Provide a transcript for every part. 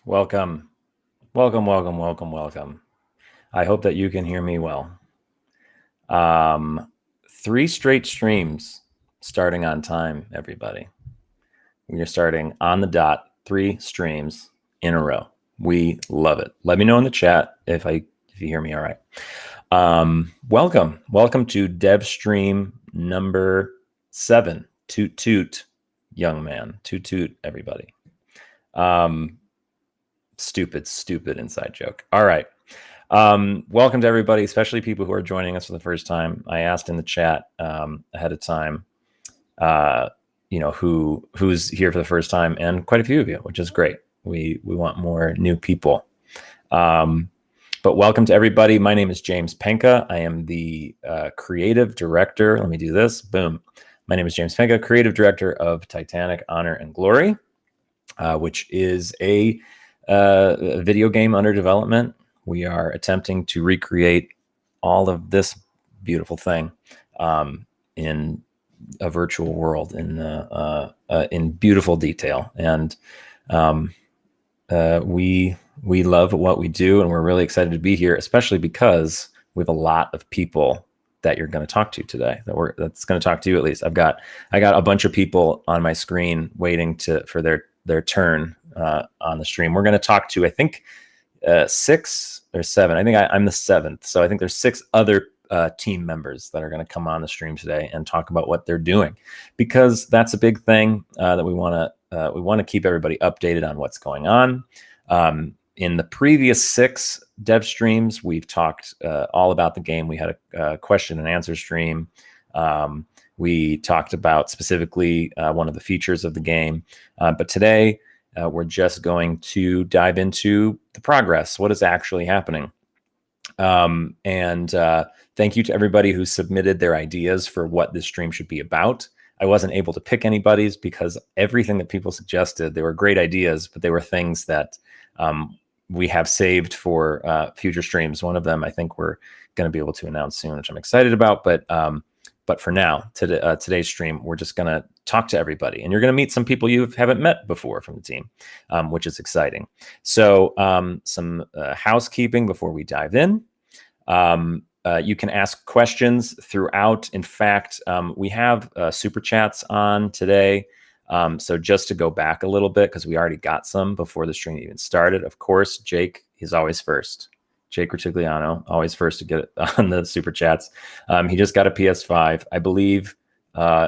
Welcome, welcome, welcome, welcome, welcome. I hope that you can hear me well. 3 straight streams starting on time, everybody. We are starting on the dot, 3 streams in a row. We love it. Let me know in the chat if you hear me all right. Welcome to DEVSTREAM number 7. Toot toot, young man. Toot toot, everybody. Stupid inside joke. All right. Welcome to everybody, especially people who are joining us for the first time. I asked in the chat ahead of time, who's here for the first time, and quite a few of you, which is great. We want more new people. But welcome to everybody. My name is James Penka. I am the creative director. Let me do this. Boom. My name is James Penka, creative director of Titanic, Honor, and Glory, which is a video game under development. We are attempting to recreate all of this beautiful thing in a virtual world in beautiful detail. And we love what we do, and we're really excited to be here, especially because we have a lot of people that you're going to talk to today. That's going to talk to you at least. I got a bunch of people on my screen waiting for their turn on the stream. We're going to talk to, I think, 6 or 7. I think I'm the 7th. So I think there's 6 other team members that are going to come on the stream today and talk about what they're doing, because that's a big thing that we want to keep everybody updated on what's going on. In the previous 6 dev streams, we've talked all about the game. We had a question and answer stream. We talked about specifically one of the features of the game. But today, we're just going to dive into the progress, what is actually happening. And thank you to everybody who submitted their ideas for what this stream should be about. I wasn't able to pick anybody's because everything that people suggested, they were great ideas, but they were things that we have saved for future streams. One of them I think we're going to be able to announce soon, which I'm excited about. But for now, today's stream, we're just going to talk to everybody. And you're going to meet some people you haven't met before from the team, which is exciting. So some housekeeping before we dive in. You can ask questions throughout. In fact, we have super chats on today. So just to go back a little bit, because we already got some before the stream even started. Of course, Jake, he's always first. Jake Rutigliano, always first to get on the super chats. He just got a PS5. I believe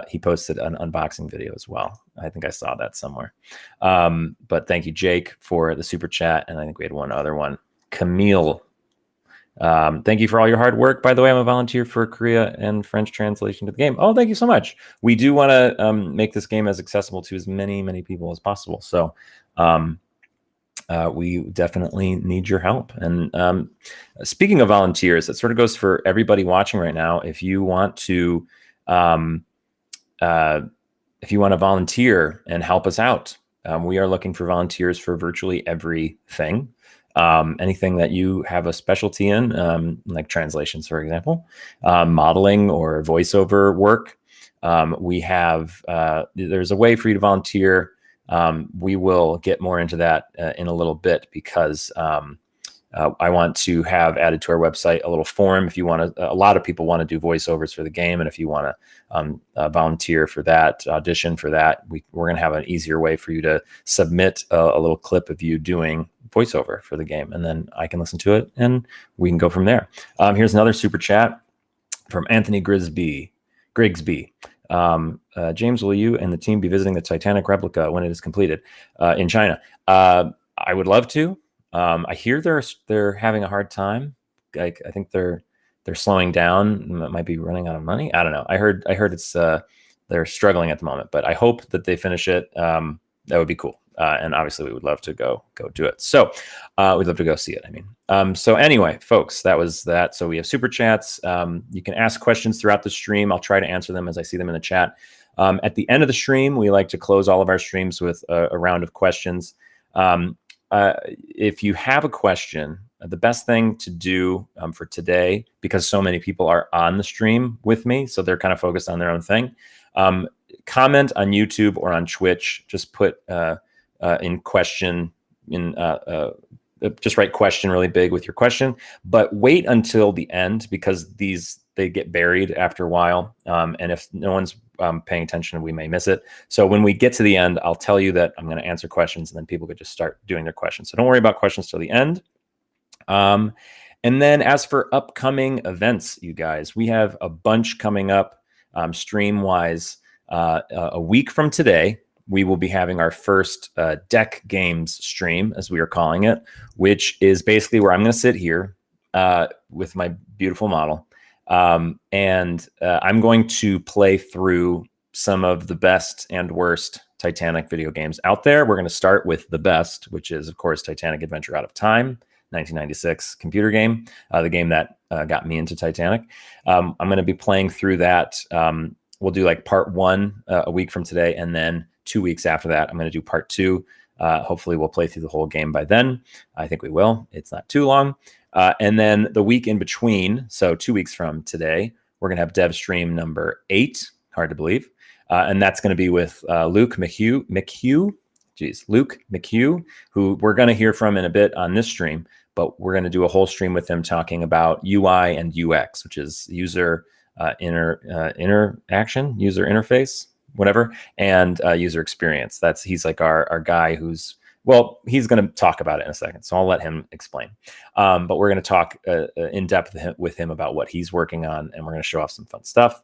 he posted an unboxing video as well. I think I saw that somewhere. But thank you, Jake, for the super chat. And I think we had one other one. Camille, thank you for all your hard work. By the way, I'm a volunteer for Korea and French translation to the game. Oh, thank you so much. We do want to make this game as accessible to as many people as possible. So we definitely need your help. And speaking of volunteers, that sort of goes for everybody watching right now. If you want to volunteer and help us out, we are looking for volunteers for virtually everything. Anything that you have a specialty in, like translations, for example, modeling or voiceover work. We have, there's a way for you to volunteer. We will get more into that in a little bit, because I want to have added to our website a little form. If you want to, a lot of people want to do voiceovers for the game. And if you want to volunteer for that, audition for that, we're going to have an easier way for you to submit a little clip of you doing voiceover for the game. And then I can listen to it and we can go from there. Here's another super chat from Anthony Grigsby. James, will you and the team be visiting the Titanic replica when it is completed in China? I would love to. I hear they're having a hard time. I think they're slowing down. Might be running out of money. I don't know. I heard it's they're struggling at the moment, but I hope that they finish it. That would be cool. And obviously we would love to go do it. So we'd love to go see it. I mean, so anyway, folks, that was that. So we have super chats. You can ask questions throughout the stream. I'll try to answer them as I see them in the chat. At the end of the stream, we like to close all of our streams with a round of questions. If you have a question, the best thing to do for today, because so many people are on the stream with me, so they're kind of focused on their own thing, comment on YouTube or on Twitch. Just put in question just write question really big with your question, but wait until the end, because they get buried after a while. And if no one's paying attention, we may miss it. So when we get to the end, I'll tell you that I'm going to answer questions, and then people could just start doing their questions. So don't worry about questions till the end. And then as for upcoming events, you guys, we have a bunch coming up stream wise. A week from today, we will be having our first deck games stream, as we are calling it, which is basically where I'm going to sit here with my beautiful model. And I'm going to play through some of the best and worst Titanic video games out there. We're going to start with the best, which is, of course, Titanic Adventure Out of Time, 1996 computer game, the game that got me into Titanic. I'm going to be playing through that. We'll do like part 1 a week from today, and then 2 weeks after that, I'm going to do part 2. Hopefully we'll play through the whole game by then. I think we will. It's not too long. And then the week in between, so 2 weeks from today, we're going to have DEVSTREAM number 8, hard to believe. And that's going to be with Luke McHugh, who we're going to hear from in a bit on this stream, but we're going to do a whole stream with him talking about UI and UX, which is user interaction, user interface, whatever, and user experience. He's like our guy who's, well, he's going to talk about it in a second, so I'll let him explain. But we're going to talk in depth with him about what he's working on, and we're going to show off some fun stuff.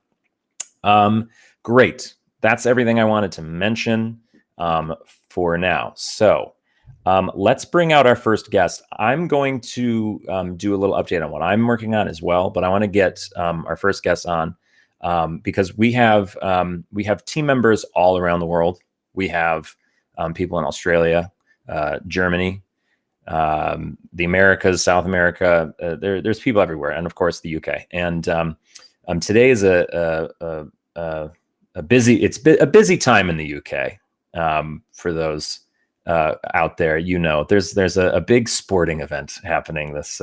Great. That's everything I wanted to mention for now. So let's bring out our first guest. I'm going to do a little update on what I'm working on as well, but I want to get our first guest on because we have team members all around the world. We have people in Australia, Germany, the Americas, South America. There's people everywhere, and of course the UK. And today is a busy time in the UK. For those out there, there's a big sporting event happening this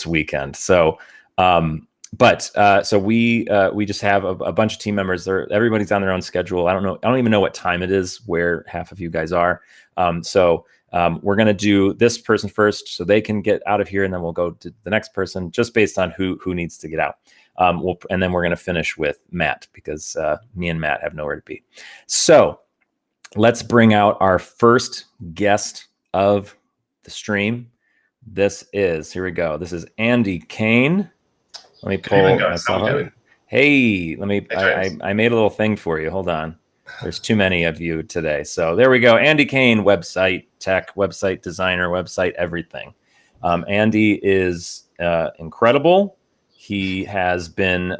weekend. So so we just have a bunch of team members. Everybody's on their own schedule. I don't even know what time it is where half of you guys are. We're going to do this person first so they can get out of here, and then we'll go to the next person just based on who needs to get out. And then we're going to finish with Matt, because me and Matt have nowhere to be. So let's bring out our first guest of the stream. Here we go. This is Andy Kane. Let me pull myself up. Hey, I made a little thing for you. Hold on. There's too many of you today. So there we go. Andy Kane, website tech, website designer, website everything. Andy is incredible. He has been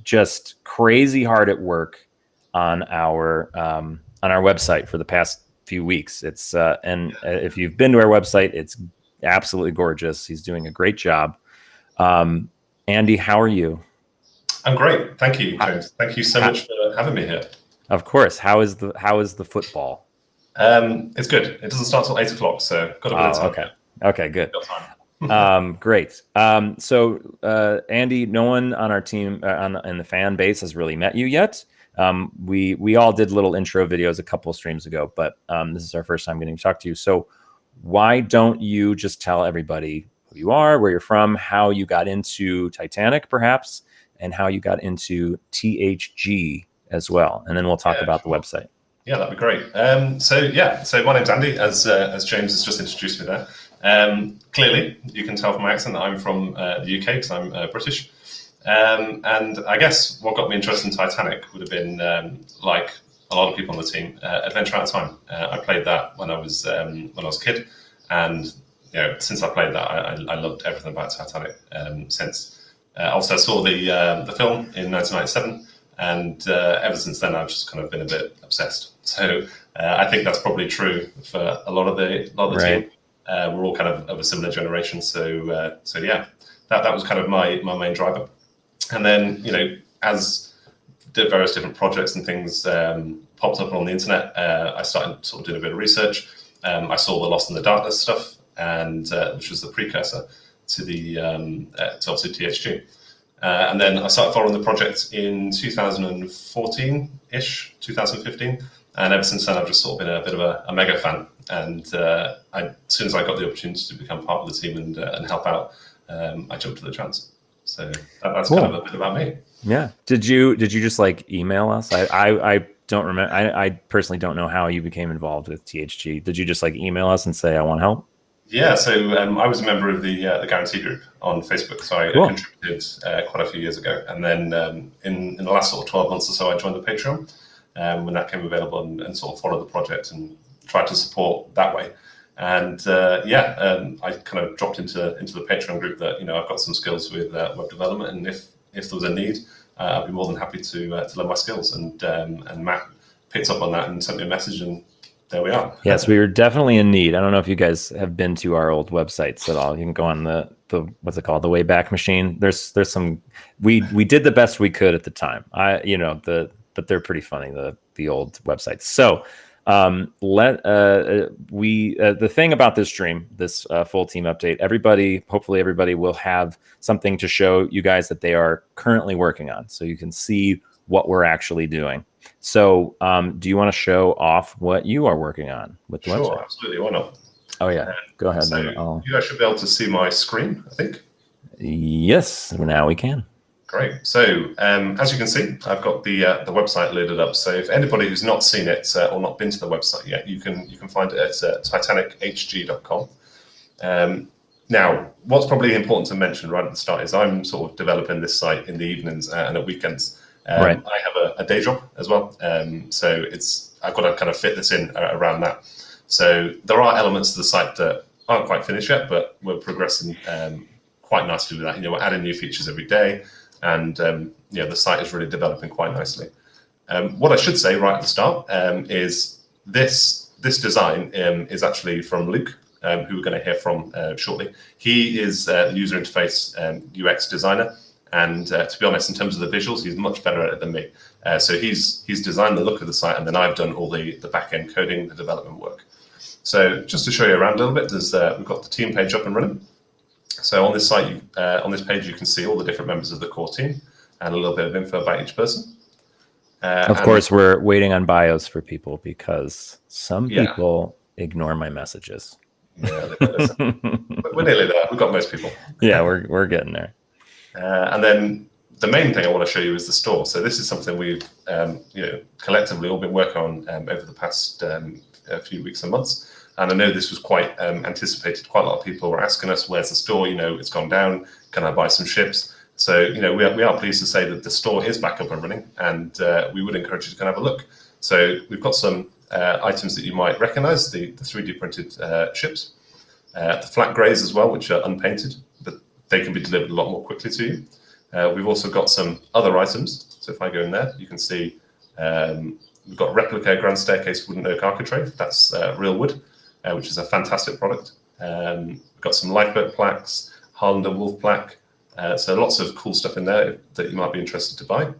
just crazy hard at work on our website for the past few weeks. It's and if you've been to our website, it's absolutely gorgeous. He's doing a great job. Andy, how are you? I'm great. Thank you, James. Thank you so much for having me here. Of course. How is the football? It's good. It doesn't start till 8 o'clock, so got a bit of time. Okay. Okay, good. Great. So Andy, no one on our team in the fan base has really met you yet. We all did little intro videos a couple of streams ago, but this is our first time getting to talk to you. So why don't you just tell everybody who you are, where you're from, how you got into Titanic, perhaps, and how you got into THG as well, and then we'll talk about the website. Yeah, that'd be great. So my name's Andy, as James has just introduced me there. Clearly, you can tell from my accent that I'm from the UK, because I'm British. And I guess what got me interested in Titanic would have been, like a lot of people on the team, Adventure Out of Time. I played that when I was a kid, and since I played that, I loved everything about Titanic. Since also I saw the film in 1997, and ever since then I've just kind of been a bit obsessed. So I think that's probably true for a lot of the team. We're all kind of a similar generation, so yeah, that was kind of my main driver. And then as did various different projects and things popped up on the internet, I started sort of doing a bit of research. I saw the Lost in the Darkness stuff, and which was the precursor to the to obviously THG. And then I started following the project in 2014-ish, 2015, And ever since then, I've just sort of been a bit of a mega fan. And as soon as I got the opportunity to become part of the team and help out, I jumped to the chance. So that's Cool. kind of a bit about me. Yeah. Did you just like email us? I don't remember. I personally don't know how you became involved with THG. Did you just like email us and say, I want help? Yeah, so I was a member of the Guarantee group on Facebook, so I contributed quite a few years ago, and then in the last sort of 12 months or so, I joined the Patreon when that came available, and sort of followed the project and tried to support that way. And I kind of dropped into the Patreon group that I've got some skills with web development, and if there was a need, I'd be more than happy to lend my skills. And Matt picked up on that and sent me a message, and there we are. Yes, we were definitely in need. I don't know if you guys have been to our old websites at all. You can go on the what's it called, the Wayback Machine. There's some we did the best we could at the time. But they're pretty funny, the old websites. So the thing about this stream, this full team update, hopefully everybody will have something to show you guys that they are currently working on, so you can see what we're actually doing. So do you want to show off what you are working on with the website? Sure, absolutely. Why not? Oh yeah, go ahead. So you guys should be able to see my screen, I think. Yes, now we can. Great. So as you can see, I've got the website loaded up. So if anybody who's not seen it or not been to the website yet, you can find it at titanichg.com. Now, what's probably important to mention right at the start is I'm sort of developing this site in the evenings and at weekends. Right. I have a day job as well, so I've got to kind of fit this in around that. So there are elements to the site that aren't quite finished yet, but we're progressing quite nicely with that. We're adding new features every day, and the site is really developing quite nicely. What I should say right at the start is this design is actually from Luke, who we're going to hear from shortly. He is the user interface UX designer. And to be honest, in terms of the visuals, he's much better at it than me. So he's designed the look of the site, and then I've done all the back-end coding, the development work. So just to show you around a little bit, we've got the team page up and running. So on this site, on this page, you can see all the different members of the core team and a little bit of info about each person. Of course, we're waiting on bios for people because some people ignore my messages. Yeah, we're nearly there. We've got most people. Yeah, we're getting there. And then the main thing I want to show you is the store. So this is something we've collectively all been working on over the past few weeks and months. And I know this was quite anticipated. Quite a lot of people were asking us, where's the store? It's gone down. Can I buy some ships? So, we are pleased to say that the store is back up and running, and we would encourage you to kind of have a look. So we've got some items that you might recognize, the 3D printed ships, the flat grays as well, which are unpainted, but they can be delivered a lot more quickly to you. We've also got some other items. So if I go in there, you can see we've got replica grand staircase wooden oak architrave. That's real wood, which is a fantastic product. We've got some lifeboat plaques, Harlander Wolf plaque. So lots of cool stuff in there that you might be interested to buy.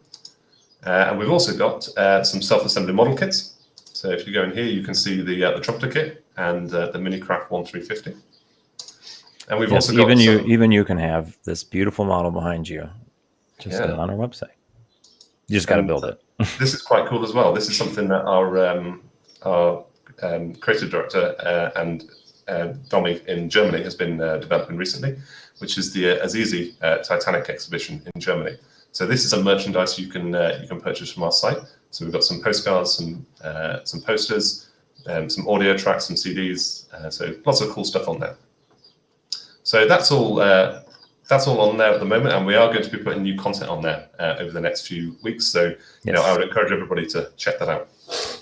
And we've also got some self-assembly model kits. So if you go in here, you can see the trumpeter kit and the Minicraft 1350. And we've also got even you can have this beautiful model behind you, just on our website. You just got to build it. This is quite cool as well. This is something that our creative director and Domi in Germany has been developing recently, which is the Azizi Titanic exhibition in Germany. So this is some merchandise you can purchase from our site. So we've got some postcards, some posters, some audio tracks, some CDs. So lots of cool stuff on there. So that's all on there at the moment, and we are going to be putting new content on there over the next few weeks. So I would encourage everybody to check that out.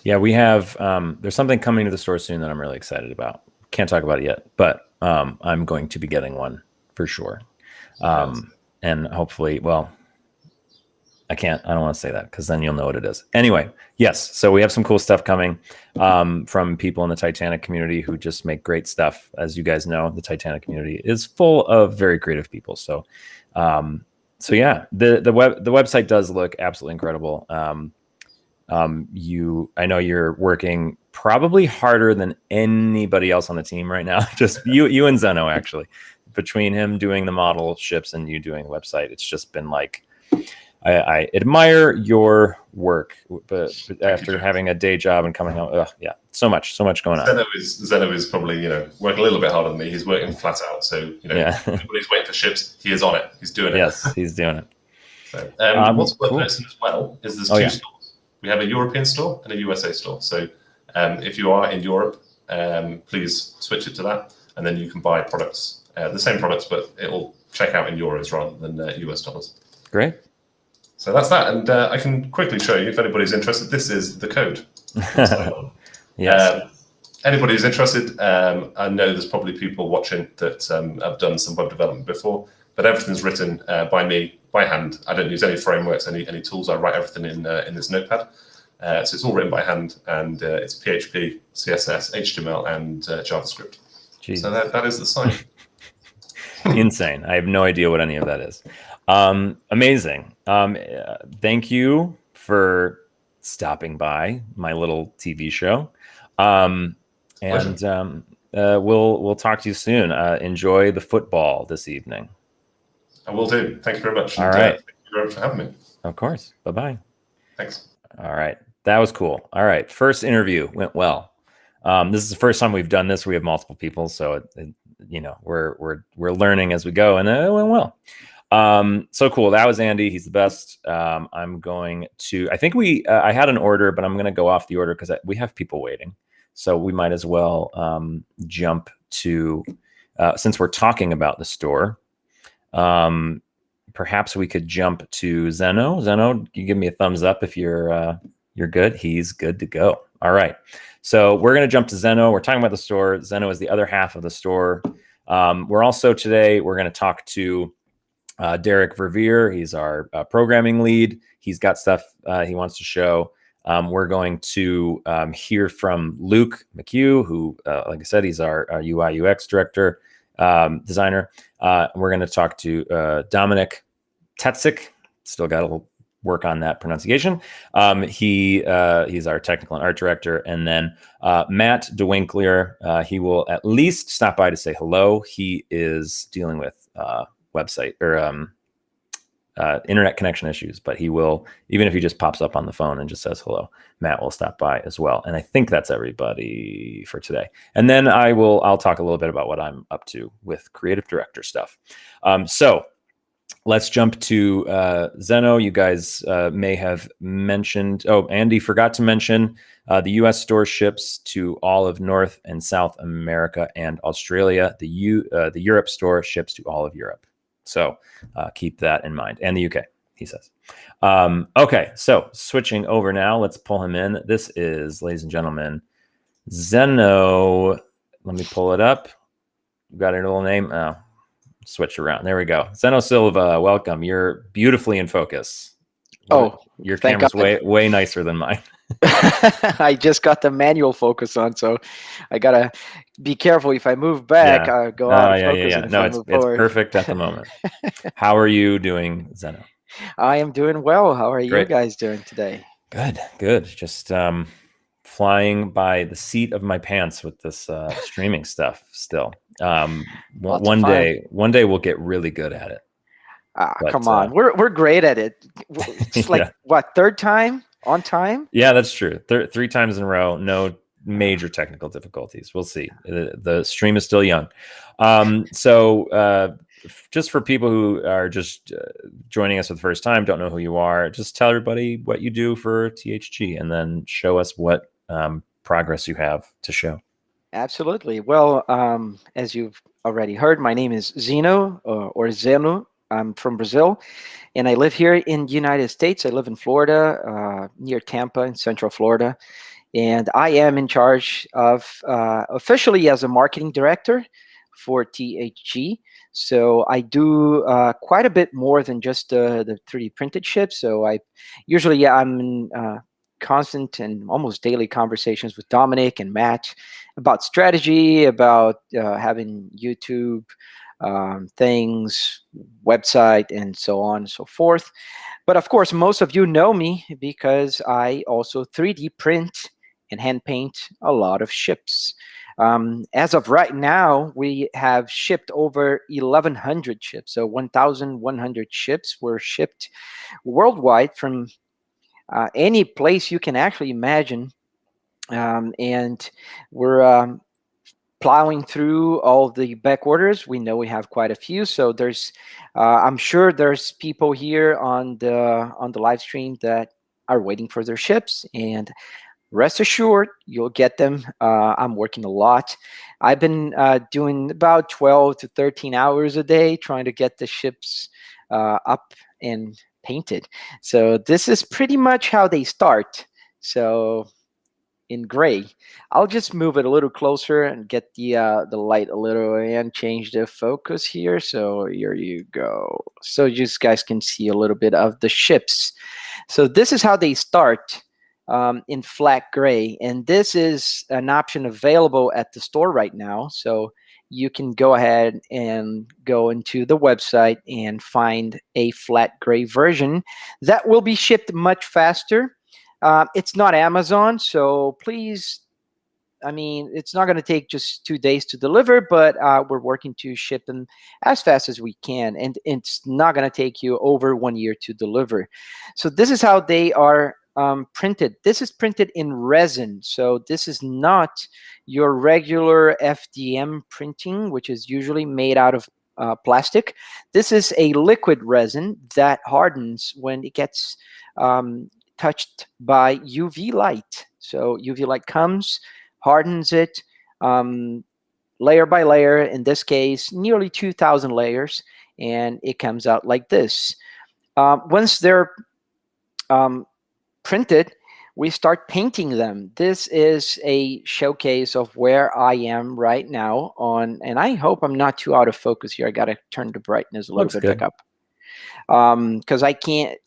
Yeah, we have. There's something coming to the store soon that I'm really excited about. Can't talk about it yet, but I'm going to be getting one for sure. And hopefully, well, I don't want to say that because then you'll know what it is. Anyway, yes. So we have some cool stuff coming from people in the Titanic community who just make great stuff. As you guys know, the Titanic community is full of very creative people. So, yeah, the website does look absolutely incredible. I know you're working probably harder than anybody else on the team right now. Just you and Zeno, actually, between him doing the model ships and you doing the website. It's just been like, I admire your work, but Thank you, after James. having a day job and coming home, yeah, so much going on. Zeno is probably, working a little bit harder than me. He's working flat out. So, Yeah. everybody's waiting for ships. He is on it. He's doing it. Yes, he's doing it. So, what's worth noticing as well is there's two stores. We have a European store and a USA store. So, if you are in Europe, please switch it to that, and then you can buy products, the same products, but it'll check out in euros rather than US dollars. Great. So that's that, and I can quickly show you if anybody's interested. This is the code. Yes. Anybody who's interested, I know there's probably people watching that have done some web development before, but everything's written by me by hand. I don't use any frameworks, any tools. I write everything in this notepad. So it's all written by hand, and it's PHP, CSS, HTML, and JavaScript. Jeez. So that is the site. Insane. I have no idea what any of that is. Amazing. Thank you for stopping by my little TV show. We'll talk to you soon. Enjoy the football this evening. I will do. Thank you very much. All right. Thank you very much for having me. Of course. Bye-bye. Thanks. All right. That was cool. All right. First interview went well. This is the first time we've done this. We have multiple people, so we're learning as we go, and it went well. So cool. That was Andy. He's the best. I'm going to, I think I had an order, but I'm going to go off the order because we have people waiting. So we might as well jump to, since we're talking about the store, perhaps we could jump to Zeno. Zeno, you give me a thumbs up if you're good. He's good to go. All right. So we're going to jump to Zeno. We're talking about the store. Zeno is the other half of the store. We're going to talk to Derek Verveer. He's our programming lead. He's got stuff he wants to show. We're going to hear from Luke McHugh, who, like I said, he's our UI UX director, designer. We're going to talk to Dominik Hecker. Still got to work on that pronunciation. He's our technical and art director. And then Matt DeWinkler, he will at least stop by to say hello. He is dealing with website or internet connection issues, but he will, even if he just pops up on the phone and just says hello, Matt will stop by as well. And I think that's everybody for today. And then I'll talk a little bit about what I'm up to with creative director stuff. So let's jump to Zeno. You guys may have mentioned, Andy forgot to mention the US store ships to all of North and South America and Australia. The Europe store ships to all of Europe. So keep that in mind. And the UK, he says. Okay, so switching over now, let's pull him in. This is, ladies and gentlemen, Zeno. Let me pull it up. You got a little name? Oh, switch around. There we go. Zeno Silva, welcome. You're beautifully in focus. Your camera's way nicer than mine. I just got the manual focus on, so I gotta be careful. If I move back, I go out of focus. Yeah. No, it's perfect at the moment. How are you doing, Zeno? I am doing well. How are you guys doing today? Good. Just flying by the seat of my pants with this streaming stuff still. One day we'll get really good at it. Come on. We're great at it. It's like what, third time on time? Yeah, that's true. 3 times in a row, no major technical difficulties. We'll see. The stream is still young. So just for people who are just joining us for the first time, don't know who you are, just tell everybody what you do for THG and then show us what progress you have to show. Absolutely. Well, as you've already heard, my name is Zeno or Zeno. I'm from Brazil, and I live here in the United States. I live in Florida, near Tampa in Central Florida, and I am in charge of officially as a marketing director for THG. So I do quite a bit more than just the 3D printed ships. So I'm in constant and almost daily conversations with Dominik and Matt about strategy, about having YouTube things, website, and so on and so forth. But of course, most of you know me because I also 3D print and hand paint a lot of ships. As of right now, we have shipped over 1,100 ships. So 1,100 ships were shipped worldwide from any place you can actually imagine. And we're plowing through all the back orders. We know we have quite a few. So there's, I'm sure there's people here on the live stream that are waiting for their ships, and rest assured, you'll get them. I'm working a lot. I've been doing about 12 to 13 hours a day trying to get the ships up and painted. So this is pretty much how they start. So in gray, I'll just move it a little closer and get the light a little and change the focus here. So here you go. So you guys can see a little bit of the ships. So this is how they start. In flat gray, and this is an option available at the store right now, so you can go ahead and go into the website and find a flat gray version that will be shipped much faster. It's not Amazon, so please, I mean, it's not going to take just 2 days to deliver, but we're working to ship them as fast as we can, and it's not going to take you over 1 year to deliver. So this is how they are printed. This is printed in resin, so this is not your regular FDM printing, which is usually made out of plastic. This is a liquid resin that hardens when it gets touched by UV light. So UV light comes, hardens it layer by layer, in this case nearly 2,000 layers, and it comes out like this. Once they're printed, we start painting them. This is a showcase of where I am right now on, and I hope I'm not too out of focus here. I got to turn the brightness a little bit back up, because I can't,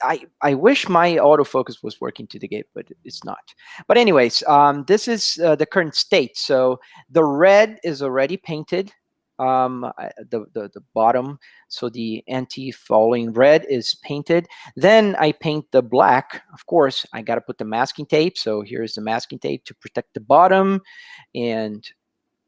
I wish my autofocus was working to the gate, but it's not. But anyways, this is the current state. So the red is already painted, the bottom, so the anti-falling red is painted. Then I paint the black. Of course, I got to put the masking tape. So here's the masking tape to protect the bottom. And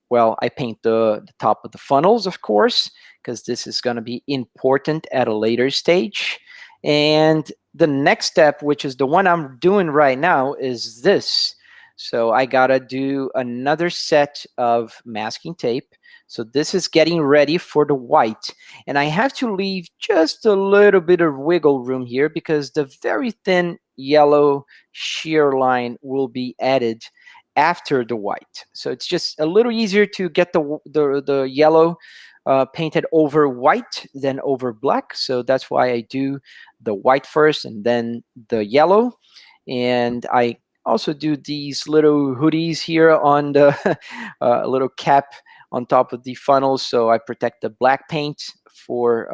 well, I paint the top of the funnels, of course, because this is going to be important at a later stage. And the next step, which is the one I'm doing right now, is this. So I got to do another set of masking tape. So this is getting ready for the white. And I have to leave just a little bit of wiggle room here because the very thin yellow shear line will be added after the white. So it's just a little easier to get the yellow painted over white than over black. So that's why I do the white first and then the yellow. And I also do these little hoodies here on the little cap on top of the funnels, so I protect the black paint for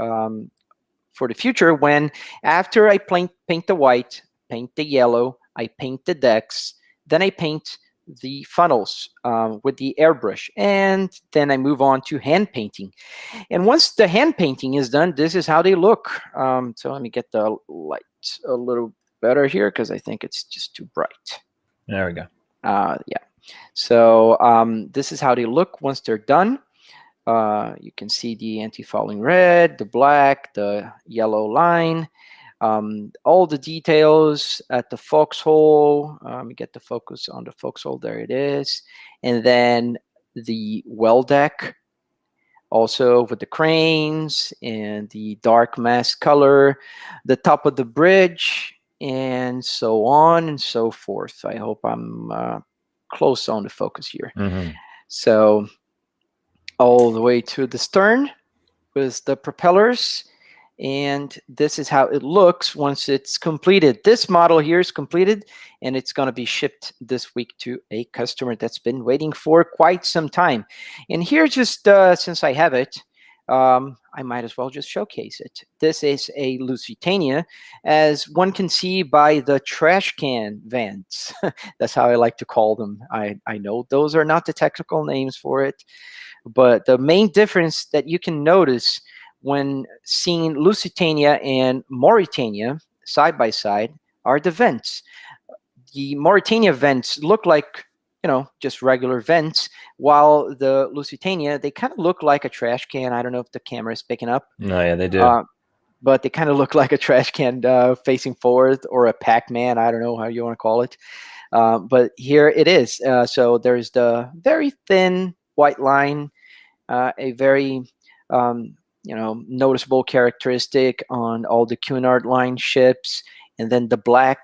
the future. When after I paint the white, paint the yellow, I paint the decks, then I paint the funnels with the airbrush, and then I move on to hand painting. And once the hand painting is done, this is how they look. So let me get the light a little better here because I think it's just too bright. There we go. Yeah. So this is how they look once they're done. You can see the anti-falling red, the black, the yellow line, all the details at the foxhole. You get the focus on the foxhole. There it is. And then the well deck, also with the cranes and the dark mask color, the top of the bridge, and so on and so forth. I hope I'm close on the focus here. Mm-hmm. So all the way to the stern with the propellers, and this is how it looks once it's completed. This model here is completed, and it's going to be shipped this week to a customer that's been waiting for quite some time. And here, just since I have it, I might as well just showcase it. This is a Lusitania, as one can see by the trash can vents. That's how I like to call them. I know those are not the technical names for it, but the main difference that you can notice when seeing Lusitania and Mauritania side by side are the vents. The Mauritania vents look like, just regular vents, while the Lusitania, they kind of look like a trash can. I don't know if the camera is picking up. No, yeah, they do. But they kind of look like a trash can facing forward, or a Pac-Man. I don't know how you want to call it. But here it is. So there's the very thin white line, a very noticeable characteristic on all the Cunard line ships, and then the black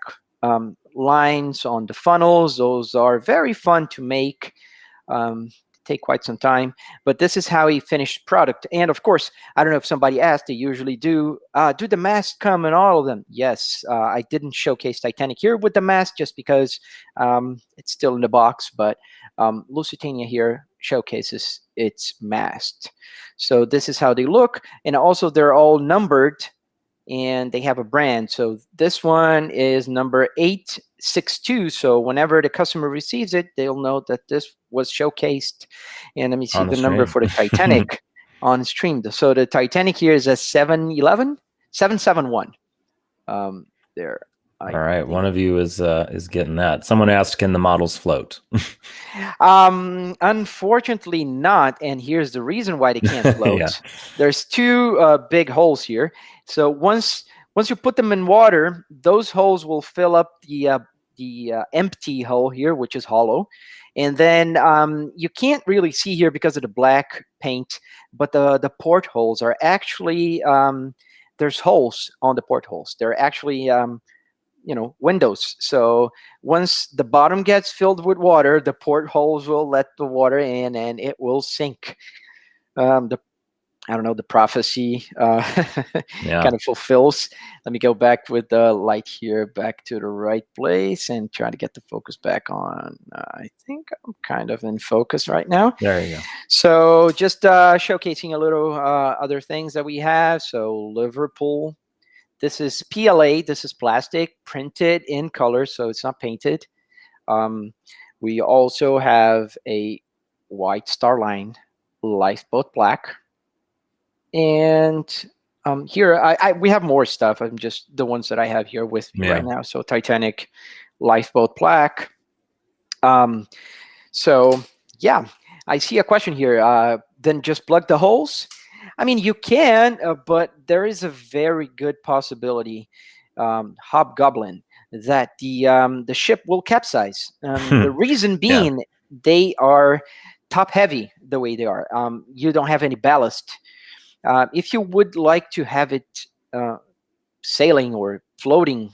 lines on the funnels. Those are very fun to make. Take quite some time, but this is how he finished product. And of course, I don't know if somebody asked, they usually do the masks come in all of them? Yes. I didn't showcase Titanic here with the mask just because it's still in the box, but Lusitania here showcases its masked. So this is how they look, and also they're all numbered and they have a brand. So this one is number 862. So whenever the customer receives it, they'll know that this was showcased. And let me see the number for the Titanic on stream. So the Titanic here is a 771. There. All right, one of you is getting that. Someone asked, can the models float? Unfortunately not, and here's the reason why they can't float. Yeah. There's two big holes here. So once you put them in water, those holes will fill up the empty hole here, which is hollow. And then you can't really see here because of the black paint, but the portholes are actually, there's holes on the portholes. They're actually windows. So once the bottom gets filled with water, the portholes will let the water in and it will sink. The prophecy kind of fulfills. Let me go back with the light here back to the right place and try to get the focus back on. I think I'm kind of in focus right now. There you go. So just showcasing a little other things that we have. So Liverpool. This is PLA. This is plastic, printed in color, so it's not painted. We also have a White Star Line lifeboat black. And here, we have more stuff. I'm just the ones that I have here with me right now. So Titanic lifeboat black. So yeah, I see a question here. Then just plug the holes. I mean, you can, but there is a very good possibility, hobgoblin, that the ship will capsize. The reason being, they are top heavy the way they are. You don't have any ballast. If you would like to have it sailing or floating,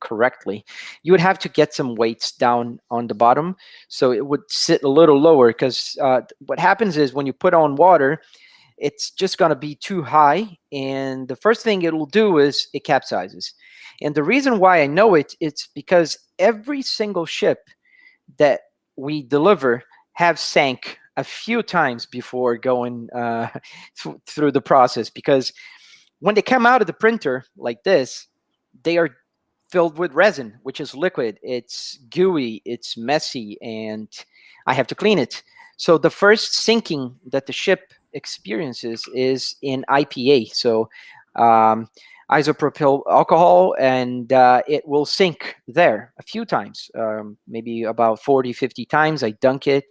correctly, you would have to get some weights down on the bottom, so it would sit a little lower. Because what happens is when you put on water, it's just going to be too high, and the first thing it will do is it capsizes. And the reason why I know it's because every single ship that we deliver have sank a few times before going through the process. Because when they come out of the printer like this, they are filled with resin, which is liquid. It's gooey, it's messy, and I have to clean it. So the first sinking that the ship experiences is in IPA, so isopropyl alcohol, and it will sink there a few times, maybe about 40-50 times. I dunk it,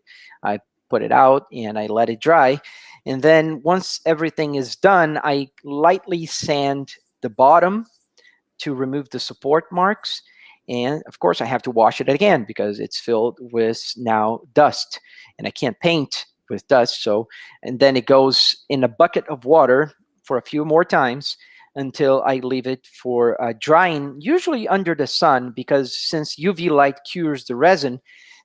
I put it out, and I let it dry. And then once everything is done, I lightly sand the bottom to remove the support marks. And of course I have to wash it again because it's filled with now dust, and I can't paint with dust. So, and then it goes in a bucket of water for a few more times until I leave it for drying, usually under the sun, because since UV light cures the resin,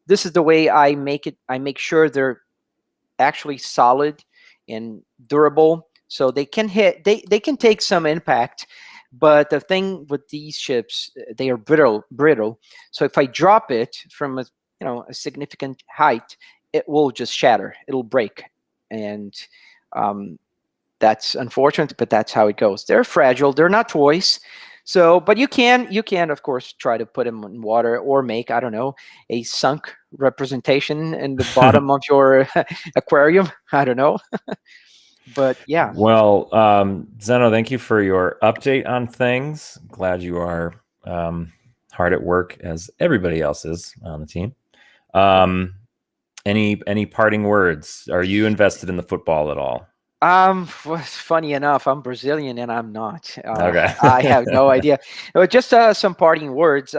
this is the way I make it. I make sure they're actually solid and durable, so they can they can take some impact. But the thing with these ships, they are brittle. So if I drop it from a significant height, it will just shatter. It'll break, and that's unfortunate, but that's how it goes. They're fragile. They're not toys. So, but you can of course try to put them in water, or make, I don't know, a sunk representation in the bottom of your aquarium. I don't know. But yeah. Well, Zeno, thank you for your update on things. Glad you are hard at work, as everybody else is on the team. Um, any parting words? Are you invested in the football at all? Funny enough, I'm Brazilian and I'm not. Okay. I have no idea. Just some parting words,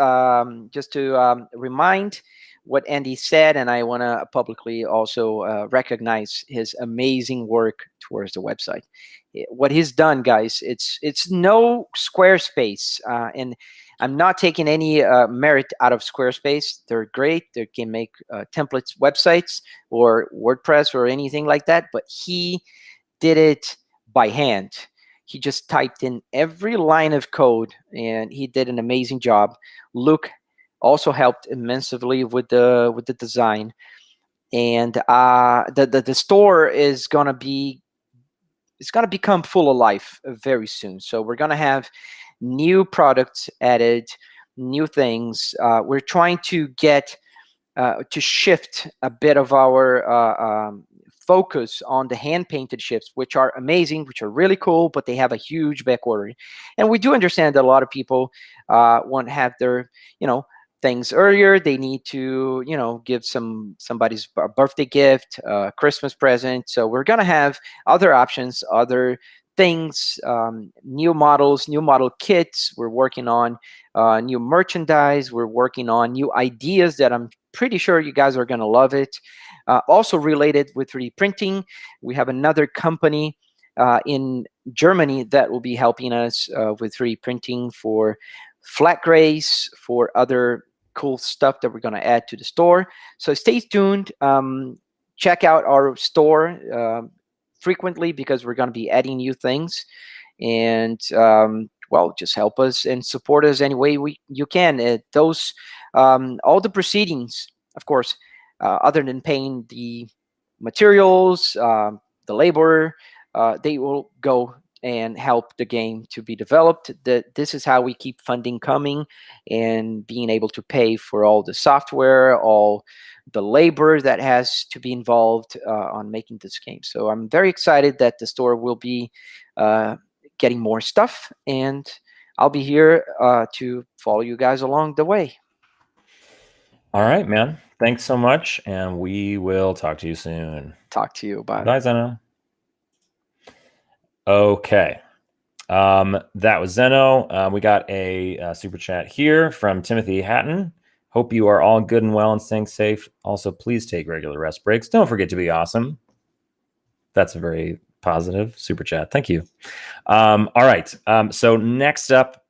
just to remind what Andy said, and I want to publicly also recognize his amazing work towards the website. What he's done, guys, it's no Squarespace, and I'm not taking any merit out of Squarespace. They're great. They can make templates, websites, or WordPress or anything like that. But he did it by hand. He just typed in every line of code, and he did an amazing job. Luke also helped immensely with the design, and the store is gonna be it's gonna become full of life very soon. So we're gonna have new products added, new things. We're trying to get to shift a bit of our focus on the hand painted ships, which are amazing, which are really cool, but they have a huge back order. And we do understand that a lot of people want to have their, things earlier. They need to, give somebody's birthday gift, Christmas present. So we're gonna have other options, other things, new models, new model kits. We're working on new merchandise. We're working on new ideas that I'm pretty sure you guys are going to love it. Also related with 3D printing, we have another company in Germany that will be helping us with 3D printing for flat grays, for other cool stuff that we're going to add to the store. So stay tuned. Check out our store frequently because we're going to be adding new things. And well, just help us and support us any way you can. Those all the proceedings, of course, other than paying the materials, the labor, they will go and help the game to be developed. This is how we keep funding coming and being able to pay for all the software, all the labor that has to be involved on making this game. So I'm very excited that the store will be getting more stuff, and I'll be here to follow you guys along the way. All right, man. Thanks so much, and we will talk to you soon. Talk to you. Bye. Bye, Zeno. Okay. That was Zeno. We got a super chat here from Timothy Hatton. Hope you are all good and well and staying safe. Also, please take regular rest breaks. Don't forget to be awesome. That's a very positive super chat. Thank you. All right. So next up,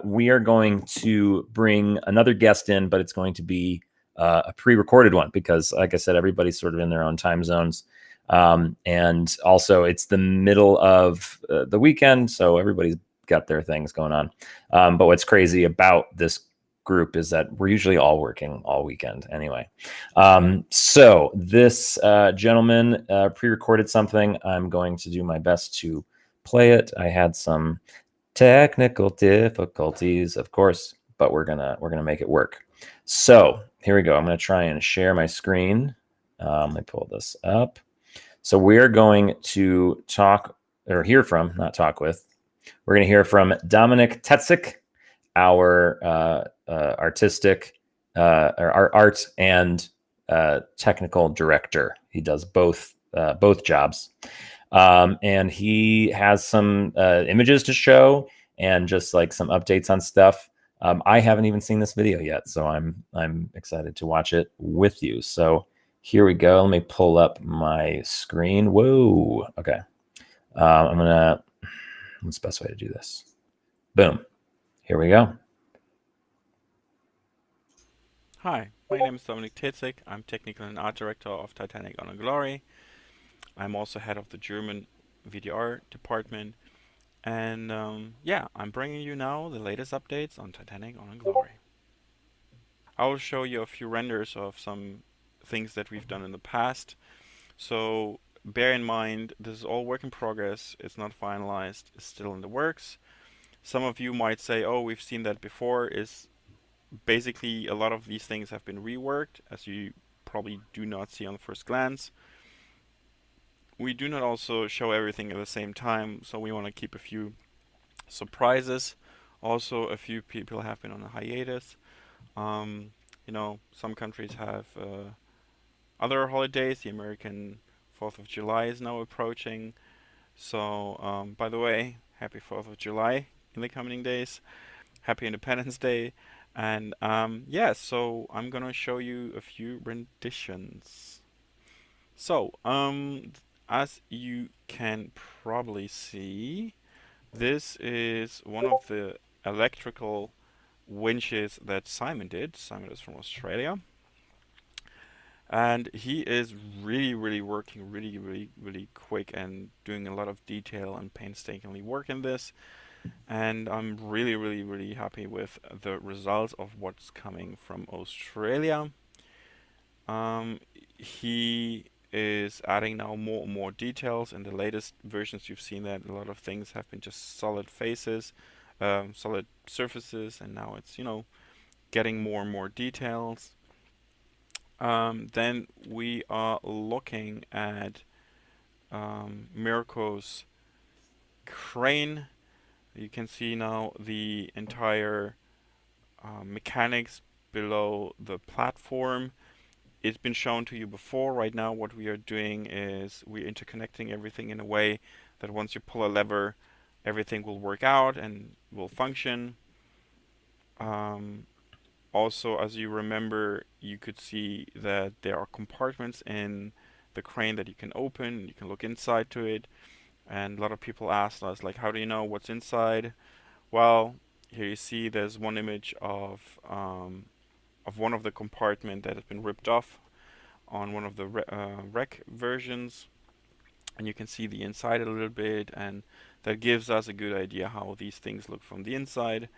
we are going to bring another guest in, but it's going to be a pre-recorded one because, like I said, everybody's sort of in their own time zones. And also it's the middle of the weekend, so everybody's got their things going on. But what's crazy about this group is that we're usually all working all weekend anyway. So this gentleman pre-recorded something. I'm going to do my best to play it. I had some technical difficulties, of course, but we're gonna make it work. So here we go. I'm gonna try and share my screen. Let me pull this up. So we're going to talk or hear from, not talk with. We're going to hear from Dominik Hecker, our artistic, our art and technical director. He does both jobs, and he has some images to show and just like some updates on stuff. I haven't even seen this video yet, so I'm excited to watch it with you. So here we go. Let me pull up my screen. Whoa. Okay. What's the best way to do this? Boom. Here we go. Hi, my name is Dominik Hecker. I'm technical and art director of Titanic Honor Glory. I'm also head of the German VDR department. And yeah, I'm bringing you now the latest updates on Titanic Honor Glory. I will show you a few renders of some things that we've done in the past. So bear in mind, this is all work in progress. It's not finalized. It's still in the works. Some of you might say, oh, we've seen that before. Is basically a lot of these things have been reworked, as you probably do not see on the first glance. We do not also show everything at the same time, so we want to keep a few surprises. Also, a few people have been on a hiatus. You know, some countries have other holidays. The American 4th of July is now approaching. So, by the way, happy 4th of July in the coming days. Happy Independence Day. And yeah, so I'm gonna show you a few renditions. So, as you can probably see, this is one of the electrical winches that Simon did. Simon is from Australia. And he is really working really quick and doing a lot of detail and painstakingly work in this. And I'm really happy with the results of what's coming from Australia. He is adding now more and more details. In the latest versions, you've seen that a lot of things have been just solid faces, solid surfaces, and now it's, you know, getting more and more details. Then we are looking at Mirko's crane. You can see now the entire mechanics below the platform. It's been shown to you before. Right now what we are doing is we're interconnecting everything in a way that once you pull a lever, everything will work out and will function. Also, as you remember, you could see that there are compartments in the crane that you can open. You can look inside to it. And a lot of people asked us, like, how do you know what's inside? Well, here you see there's one image of one of the compartment that has been ripped off on one of the rec versions, and you can see the inside a little bit, and that gives us a good idea how these things look from the inside.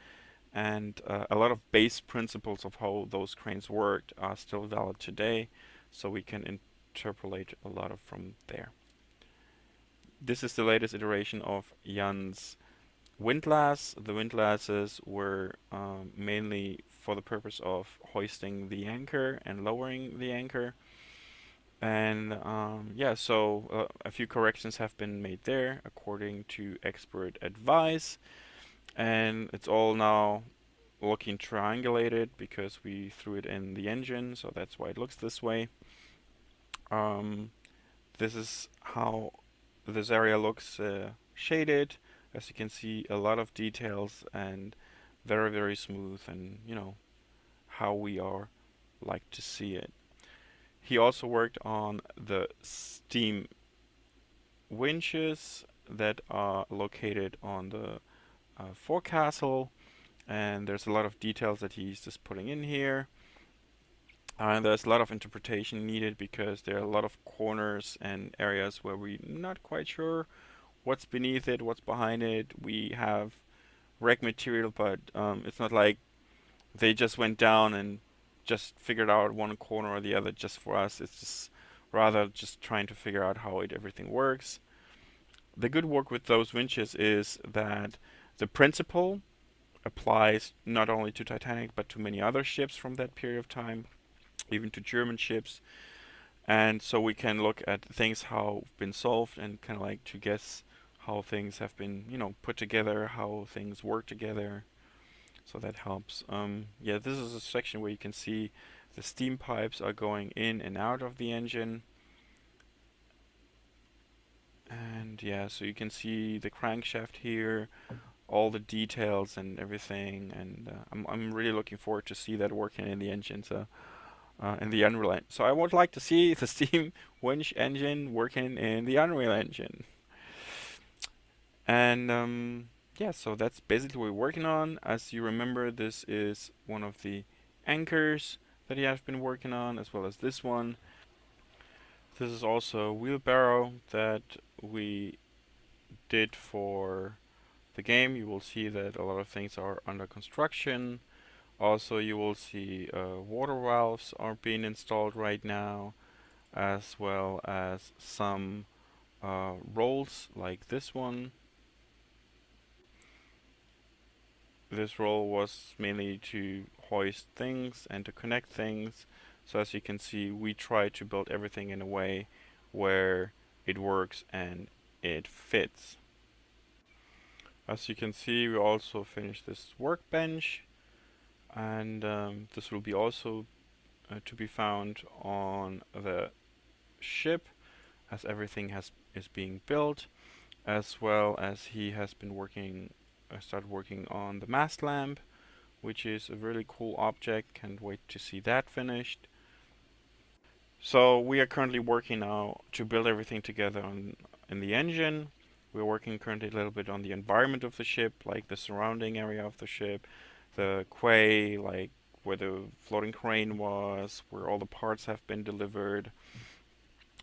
And a lot of base principles of how those cranes worked are still valid today, so we can interpolate a lot of from there. This is the latest iteration of Jan's windlass. The windlasses were mainly for the purpose of hoisting the anchor and lowering the anchor. And yeah, so a few corrections have been made there according to expert advice. And it's all now looking triangulated because we threw it in the engine, so that's why it looks this way. This is how this area looks shaded. As you can see, a lot of details and very smooth, and you know how we are like to see it. He also worked on the steam winches that are located on the forecastle, and there's a lot of details that he's just putting in here. And there's a lot of interpretation needed because there are a lot of corners and areas where we're not quite sure what's beneath it, what's behind it. We have rec material, but it's not like they just went down and just figured out one corner or the other just for us. It's just rather just trying to figure out how everything works. The good work with those winches is that the principle applies not only to Titanic but to many other ships from that period of time, even to German ships. And so we can look at things how been solved and kind of like to guess how things have been, you know, put together, how things work together. So that helps. Yeah, this is a section where you can see the steam pipes are going in and out of the engine. And yeah, so you can see the crankshaft here, all the details and everything. And I'm really looking forward to see that working in the engine. So in the Unreal Engine. So I would like to see the steam winch engine working in the Unreal Engine. And yeah, so that's basically what we're working on. As you remember, this is one of the anchors that he has been working on, as well as this one. This is also a wheelbarrow that we did for the game. You will see that a lot of things are under construction. Also, you will see water valves are being installed right now, as well as some rolls like this one. This roll was mainly to hoist things and to connect things. So as you can see, we try to build everything in a way where it works and it fits. As you can see, we also finished this workbench, and this will be also to be found on the ship, as everything is being built, as well as he has been working, started working on the mast lamp, which is a really cool object. Can't wait to see that finished. So we are currently working now to build everything together in the engine. We're working currently a little bit on the environment of the ship, like the surrounding area of the ship, the quay, like where the floating crane was, where all the parts have been delivered.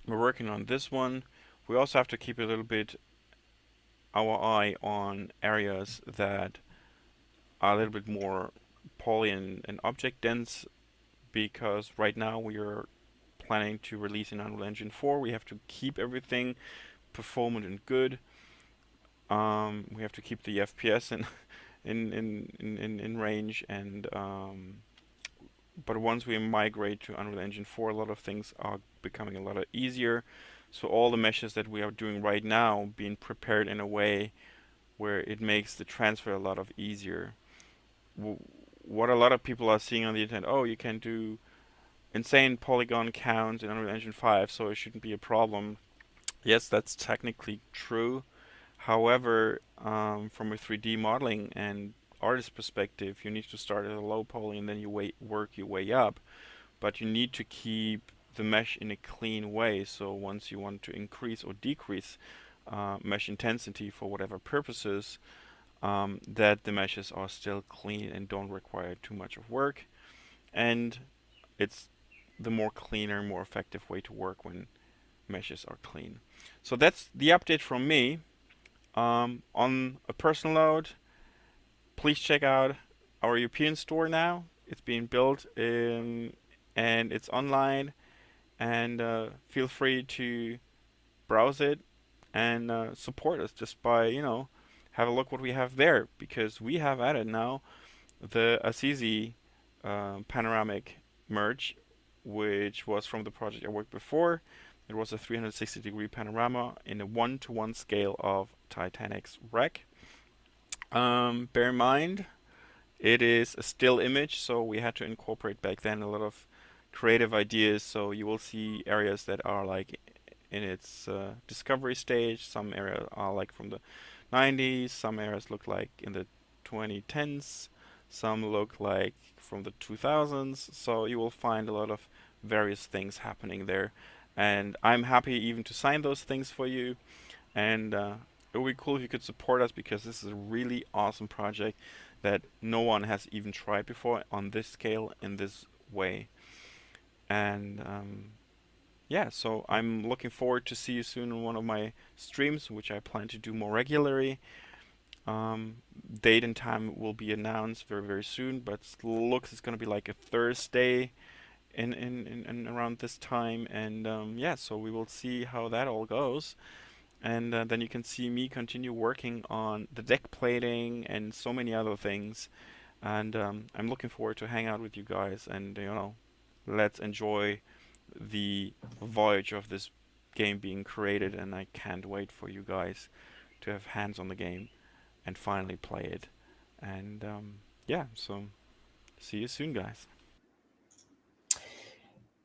We're working on this one. We also have to keep a little bit our eye on areas that are a little bit more poly and object dense, because right now we are planning to release in Unreal Engine 4. We have to keep everything performant and good. We have to keep the FPS in range, and but once we migrate to Unreal Engine 4, a lot of things are becoming a lot easier. So all the meshes that we are doing right now being prepared in a way where it makes the transfer a lot easier. What a lot of people are seeing on the internet, oh, you can do insane polygon counts in Unreal Engine 5, so it shouldn't be a problem. Yes, that's technically true. However, from a 3D modeling and artist perspective, you need to start at a low poly and then you work your way up. But you need to keep the mesh in a clean way. So once you want to increase or decrease mesh intensity for whatever purposes, that the meshes are still clean and don't require too much of work. And it's the more cleaner, more effective way to work when meshes are clean. So that's the update from me. On a personal note, please check out our European store now. It's being built and it's online, and feel free to browse it and support us just by, have a look what we have there, because we have added now the Assisi panoramic merge, which was from the project I worked before. It was a 360-degree panorama in a 1:1 scale of Titanic's wreck. Bear in mind, it is a still image, so we had to incorporate back then a lot of creative ideas. So you will see areas that are like in its discovery stage. Some areas are like from the 90s. Some areas look like in the 2010s. Some look like from the 2000s. So you will find a lot of various things happening there. And I'm happy even to sign those things for you. And it would be cool if you could support us, because this is a really awesome project that no one has even tried before on this scale in this way. And yeah, so I'm looking forward to see you soon in one of my streams, which I plan to do more regularly. Date and time will be announced very, very soon, but looks it's going to be like a Thursday in around this time. And yeah, so we will see how that all goes. And then you can see me continue working on the deck plating and so many other things. And I'm looking forward to hang out with you guys, and let's enjoy the voyage of this game being created. And I can't wait for you guys to have hands on the game and finally play it. And yeah, so see you soon, guys.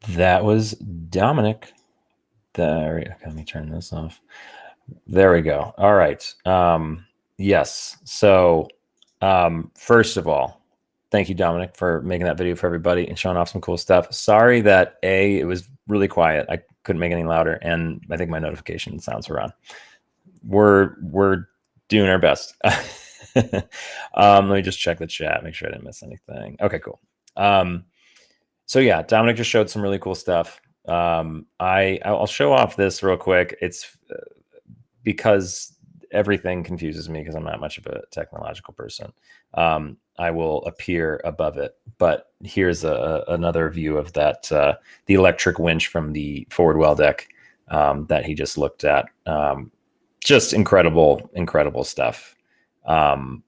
That was Dominik. There, let me turn this off. There we go. All right. Yes. So first of all, thank you, Dominik, for making that video for everybody and showing off some cool stuff. Sorry that it was really quiet. I couldn't make it any louder, and I think my notification sounds were on. We're doing our best. Let me just check the chat, make sure I didn't miss anything. Okay, cool. So yeah, Dominik just showed some really cool stuff. I'll show off this real quick. It's because everything confuses me because I'm not much of a technological person. I will appear above it, but here's another view of that, the electric winch from the forward well deck that he just looked at. Just incredible stuff. And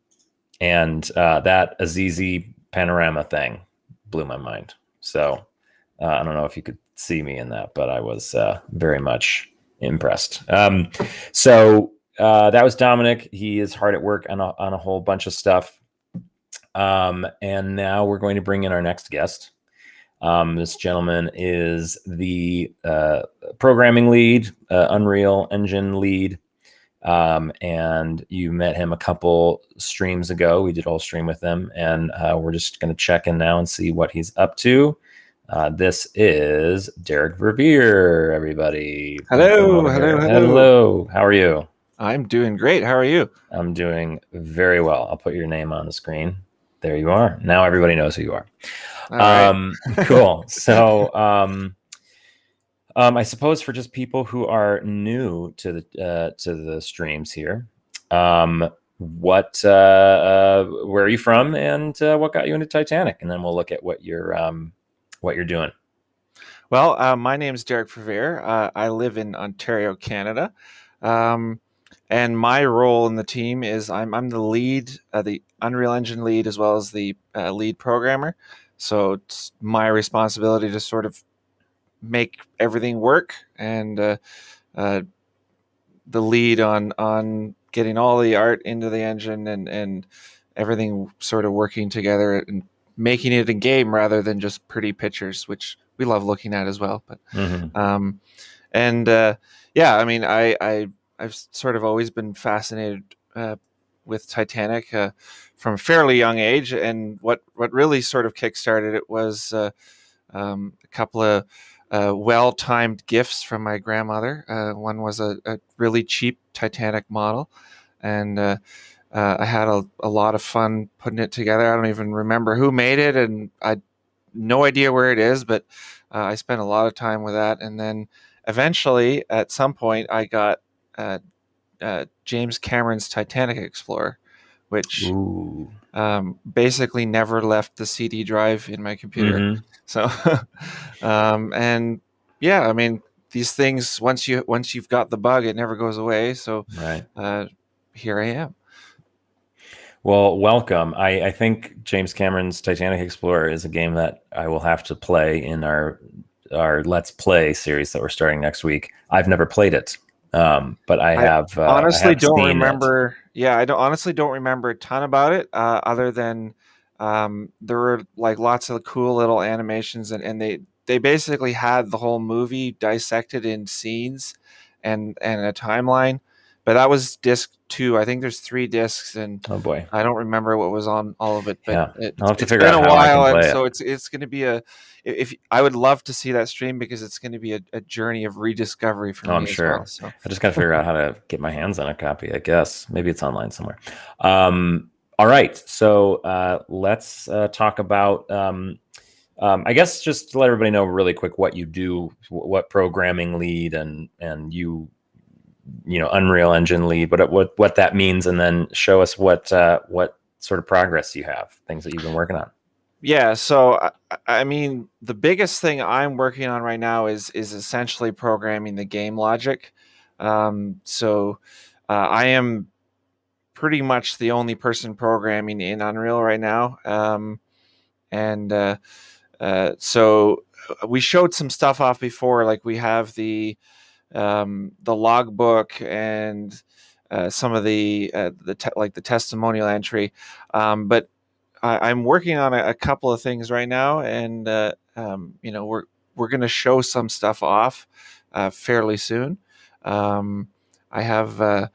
that Assisi panorama thing blew my mind. So I don't know if you could see me in that, but I was very much impressed. So that was Dominik. He is hard at work on a whole bunch of stuff. And now we're going to bring in our next guest. This gentleman is the programming lead, Unreal Engine lead. And you met him a couple streams ago. We did a whole stream with him, and we're just going to check in now and see what he's up to. This is Derek Verveer, everybody. Hello, hello, hello. Hello. How are you? I'm doing great. How are you? I'm doing very well. I'll put your name on the screen. There you are. Now everybody knows who you are. All right. Cool. So, I suppose for just people who are new to the streams here, where are you from, and what got you into Titanic, and then we'll look at what you're doing. Well, my name is Derek Verveer. I live in Ontario, Canada, and my role in the team is I'm the lead, the Unreal Engine lead, as well as the lead programmer. So it's my responsibility to sort of make everything work, and the lead on getting all the art into the engine and everything sort of working together and making it a game rather than just pretty pictures, which we love looking at as well. But yeah, I mean, I've sort of always been fascinated with Titanic from a fairly young age, and what really sort of kickstarted it was a couple of well-timed gifts from my grandmother. One was a really cheap Titanic model, and I had a lot of fun putting it together. I don't even remember who made it, and I no idea where it is, but I spent a lot of time with that. And then eventually, at some point, I got James Cameron's Titanic Explorer, which basically never left the CD drive in my computer. So, and yeah, I mean, these things, once you've got the bug, it never goes away. So here I am. Well, welcome. I think James Cameron's Titanic Explorer is a game that I will have to play in our Let's Play series that we're starting next week. I've never played it, but I have. Honestly, don't remember. Yeah, I honestly don't remember a ton about it, other than there were like lots of cool little animations, and they basically had the whole movie dissected in scenes and a timeline. But that was disc 2. I think there's 3 discs, and oh boy, I don't remember what was on all of it. But yeah, I'll have to figure out how I can play it. So it's going to be if I would love to see that stream, because it's going to be a journey of rediscovery for me. I'm sure. Well, so. I just got to figure out how to get my hands on a copy. I guess maybe it's online somewhere. All right, so let's talk about. I guess just to let everybody know really quick what you do, what programming lead, and you know, Unreal Engine lead, but what that means, and then show us what sort of progress you have, things that you've been working on. Yeah, so I mean, the biggest thing I'm working on right now is essentially programming the game logic. So I am pretty much the only person programming in Unreal right now, so we showed some stuff off before, like we have the logbook and some of the testimonial entry, but I'm working on a couple of things right now, and you know, we're going to show some stuff off fairly soon. I have a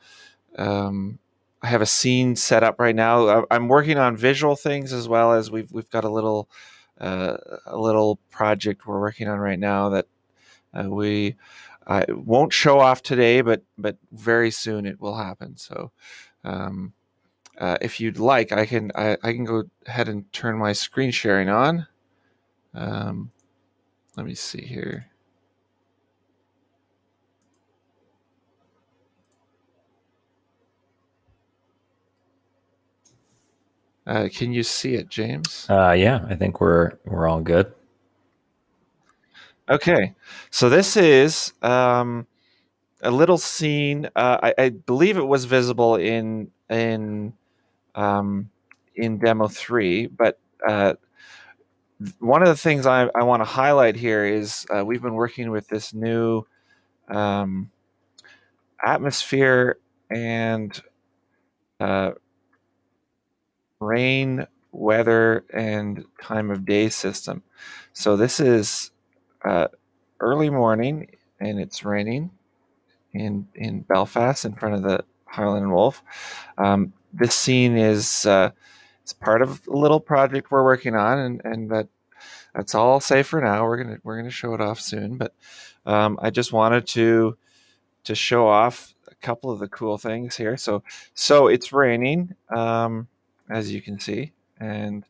scene set up right now. I'm working on visual things, as well as we've got a little project we're working on right now that I won't show off today, but very soon it will happen. So if you'd like, I can go ahead and turn my screen sharing on. Let me see here. Can you see it, James? Yeah, I think we're all good. Okay, so this is a little scene. I believe it was visible in demo 3, but one of the things I want to highlight here is we've been working with this new atmosphere and rain weather and time of day system. So this is early morning, and it's raining in Belfast in front of the Highland and Wolf. This scene is it's part of a little project we're working on, and that's all I'll say for now. We're gonna show it off soon, but I just wanted to show off a couple of the cool things here. So it's raining, as you can see, and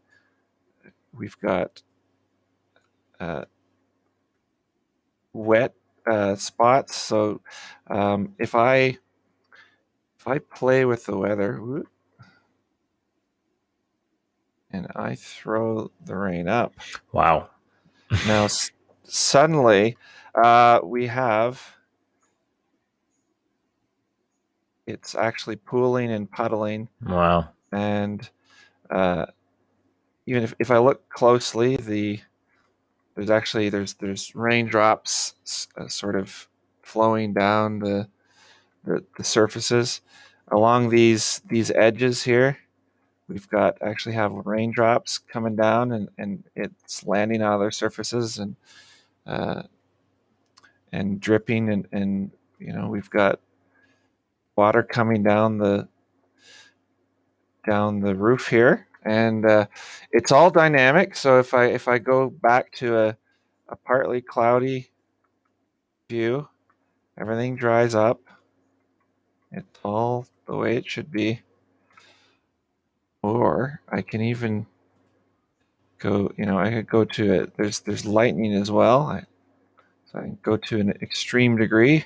we've got wet spots. So if I play with the weather, and I throw the rain up, Wow. now suddenly we have, it's actually pooling and puddling. Wow. And even if I look closely, there's raindrops sort of flowing down the surfaces along these edges here. We've got actually have raindrops coming down, and it's landing on their surfaces and dripping, and we've got water coming down the roof here, and it's all dynamic. So if I go back to a partly cloudy view, everything dries up. It's all the way it should be. Or I can even go, I could go to it. There's lightning as well. So I can go to an extreme degree.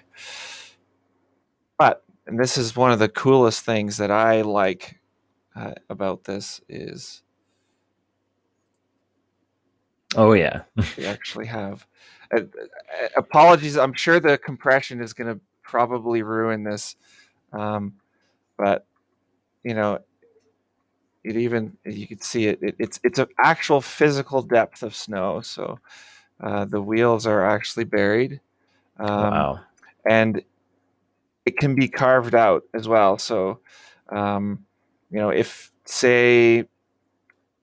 And this is one of the coolest things that I like about this is, Oh yeah. we actually have. Apologies, I'm sure the compression is going to probably ruin this, but you can see it's an actual physical depth of snow. So the wheels are actually buried, Wow. and it can be carved out as well. So if, say,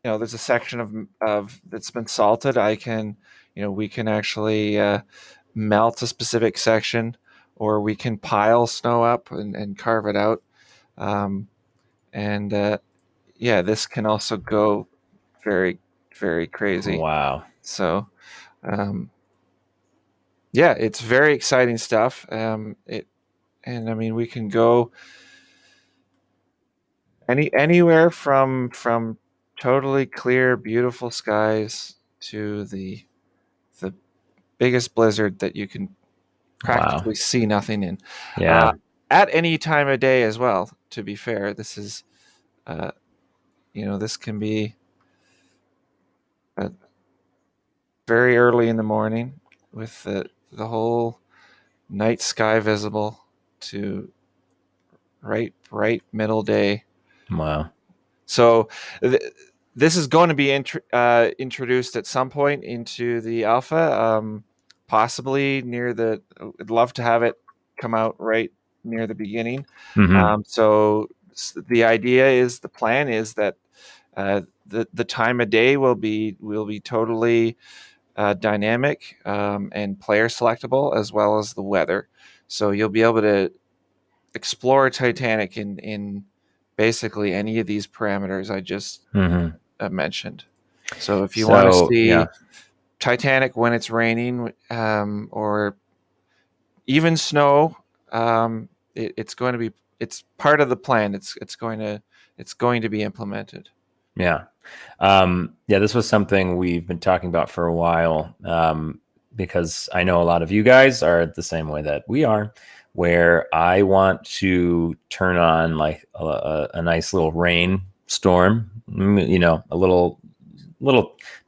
there's a section of that's been salted, we can actually melt a specific section, or we can pile snow up and carve it out. This can also go very, very crazy. Wow. So, it's very exciting stuff. We can go anywhere from totally clear, beautiful skies to the biggest blizzard that you can practically see nothing in. Yeah. At any time of day as well. To be fair, this is, this can be very early in the morning with the whole night sky visible to right middle day. Wow. So this is going to be introduced at some point into the alpha, possibly near I'd love to have it come out right near the beginning. Mm-hmm. So the plan is that the time of day will be totally dynamic and player selectable, as well as the weather. So you'll be able to explore Titanic in basically any of these parameters I just mentioned. So if you want to see Titanic when it's raining, or even snow, it's part of the plan. It's going to be implemented. Yeah. This was something we've been talking about for a while, because I know a lot of you guys are the same way that we are, where I want to turn on like a nice little rain storm, a little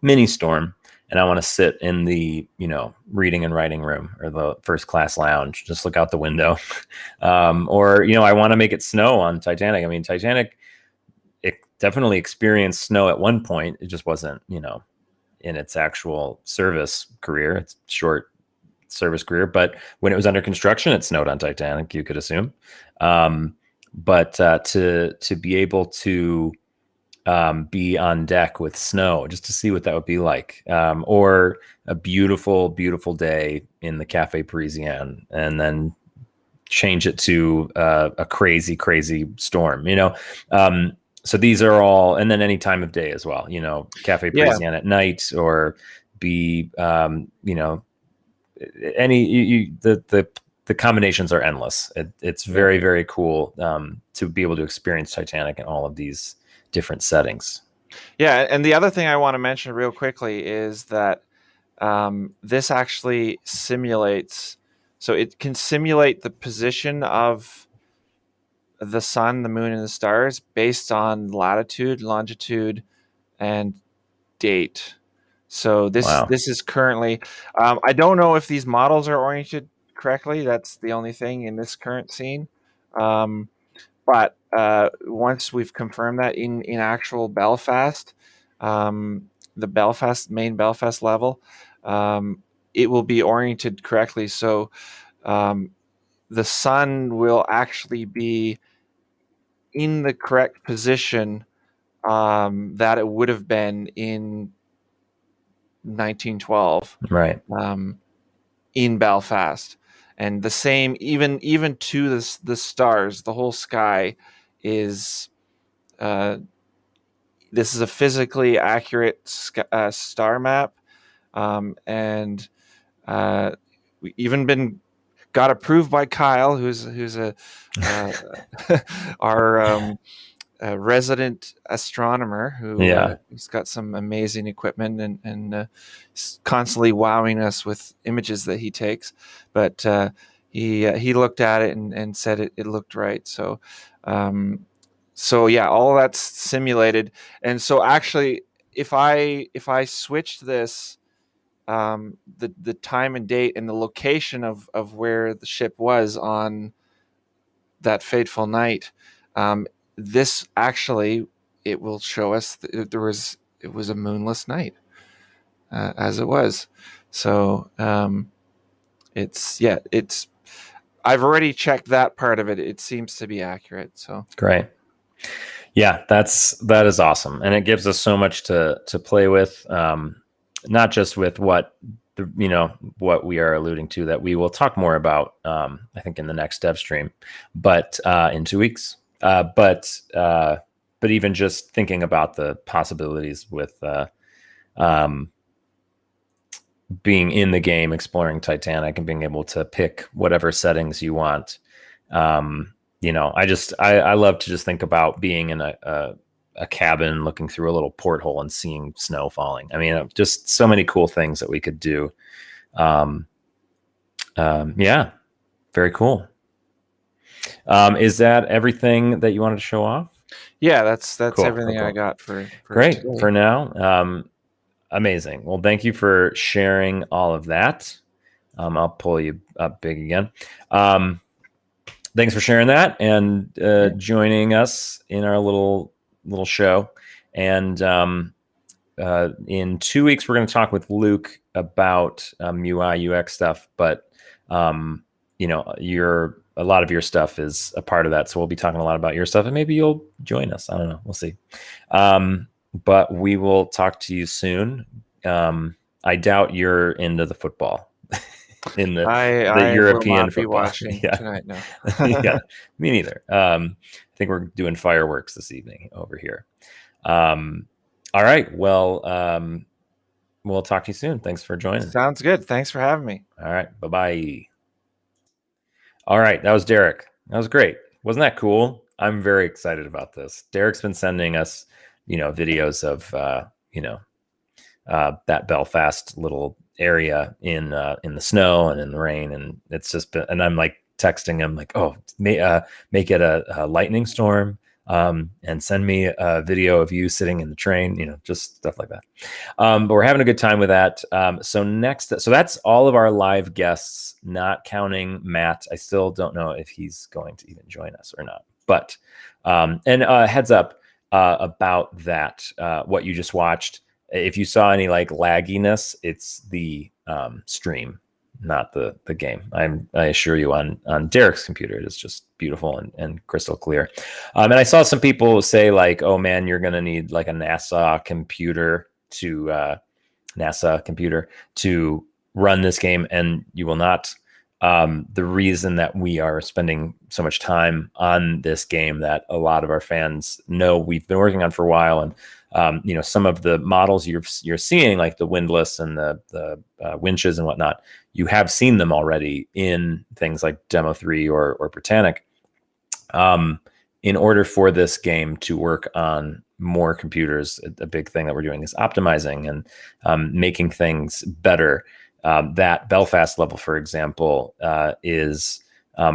mini storm, and I want to sit in the, reading and writing room or the first class lounge, just look out the window. Or, I want to make it snow on Titanic. I mean, Titanic, it definitely experienced snow at one point. It just wasn't, in its actual service career, its short service career. But when it was under construction, it snowed on Titanic, you could assume. But to be able to be on deck with snow just to see what that would be like, or a beautiful, beautiful day in the Cafe Parisien, and then change it to a crazy, crazy storm, so these are all, and then any time of day as well, Cafe Parisien at night, or be, the combinations are endless. It's very, very cool to be able to experience Titanic in all of these different settings. Yeah, and the other thing I want to mention real quickly is that this actually simulates, so it can simulate the position of the sun, the moon, and the stars based on latitude, longitude, and date. So this is currently, I don't know if these models are oriented correctly. That's the only thing in this current scene. But once we've confirmed that in actual Belfast, the main Belfast level, it will be oriented correctly. So the sun will actually be in the correct position that it would have been in 1912, right, in Belfast. And the same, even to the stars, the whole sky is. This is a physically accurate star map, and we even got approved by Kyle, who's a our resident astronomer who he's got some amazing equipment and constantly wowing us with images that he takes. But he looked at it and said it looked right. So yeah, all that's simulated. And so actually, if I switched this, the time and date and the location of where the ship was on that fateful night, this actually, it will show us that it was a moonless night, as it was. So it's I've already checked that part of it. It seems to be accurate. So great. Yeah, that is awesome, and it gives us so much to play with. Not just with what what we are alluding to, that we will talk more about, I think in the next DevStream, but in 2 weeks. But even just thinking about the possibilities with being in the game, exploring Titanic, and being able to pick whatever settings you want. I love to just think about being in a cabin, looking through a little porthole and seeing snow falling. I mean, just so many cool things that we could do. Yeah, very cool. Is that everything that you wanted to show off? Yeah, that's Cool. everything I got for great today. for now. Amazing. Well, thank you for sharing all of that. I'll pull you up big again. Thanks for sharing that and joining us in our little show. And in 2 weeks, we're going to talk with Luke about UI UX stuff. But a lot of your stuff is a part of that, so we'll be talking a lot about your stuff, and maybe you'll join us. I don't know. We'll see. But we will talk to you soon. I doubt you're into the football. In the European will not football. Be watching tonight. No. Yeah, me neither. I think we're doing fireworks this evening over here. All right. Well, we'll talk to you soon. Thanks for joining. Sounds good. Thanks for having me. All right. Bye-bye. All right. That was Derek. That was great. Wasn't that cool? I'm very excited about this. Derek's been sending us, videos of, that Belfast little area in the snow and in the rain, and it's just been, and I'm like texting him like, oh, make it a lightning storm, and send me a video of you sitting in the train, just stuff like that. But we're having a good time with that. So that's all of our live guests, not counting Matt. I still don't know if he's going to even join us or not, but heads up about that, what you just watched. If you saw any like lagginess, it's the stream. not the game. I assure you, on Derek's computer, it is just beautiful and crystal clear. And I saw some people say like, oh man, you're gonna need like a NASA computer to run this game, and you will not. The reason that we are spending so much time on this game that a lot of our fans know we've been working on for a while, and you know, some of the models you're seeing, like the windlass and the winches and whatnot, you have seen them already in things like Demo 3 or Titanic. In order for this game to work on more computers, a big thing that we're doing is optimizing and making things better. That Belfast level, for example, is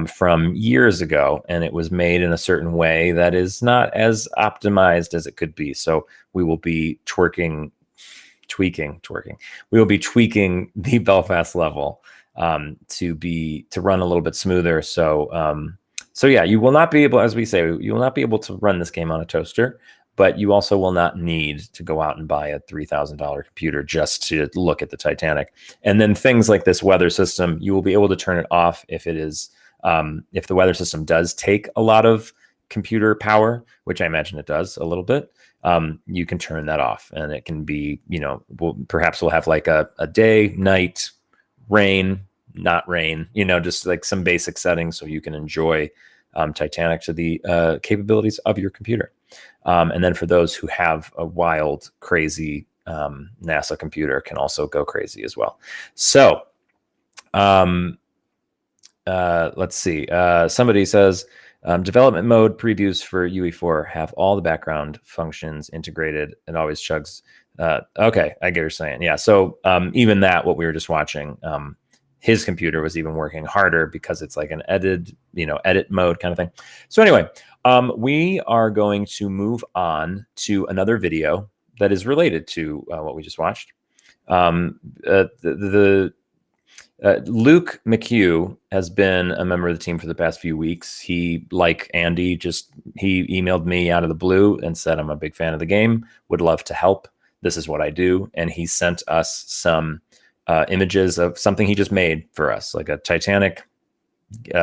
from years ago, and it was made in a certain way that is not as optimized as it could be. So we will be tweaking. We will be tweaking the Belfast level to run a little bit smoother. So yeah, you will not be able, as we say, you will not be able to run this game on a toaster, but you also will not need to go out and buy a $3,000 computer just to look at the Titanic. And then things like this weather system, you will be able to turn it off if it is, if the weather system does take a lot of computer power, which I imagine it does a little bit. You can turn that off, and it can be, you know, perhaps we'll have like a day, night, rain, not rain, you know, just like some basic settings so you can enjoy Titanic to the capabilities of your computer. And then for those who have a wild, crazy NASA computer, can also go crazy as well. So let's see. Somebody says, development mode previews for UE4 have all the background functions integrated. It always chugs. Okay, I get what you're saying. Yeah, so even that, what we were just watching, his computer was even working harder because it's like an edit mode kind of thing. So anyway, we are going to move on to another video that is related to what we just watched. Luke McHugh has been a member of the team for the past few weeks. He, like Andy, he emailed me out of the blue and said, I'm a big fan of the game, would love to help. This is what I do. And he sent us some images of something he just made for us, like a Titanic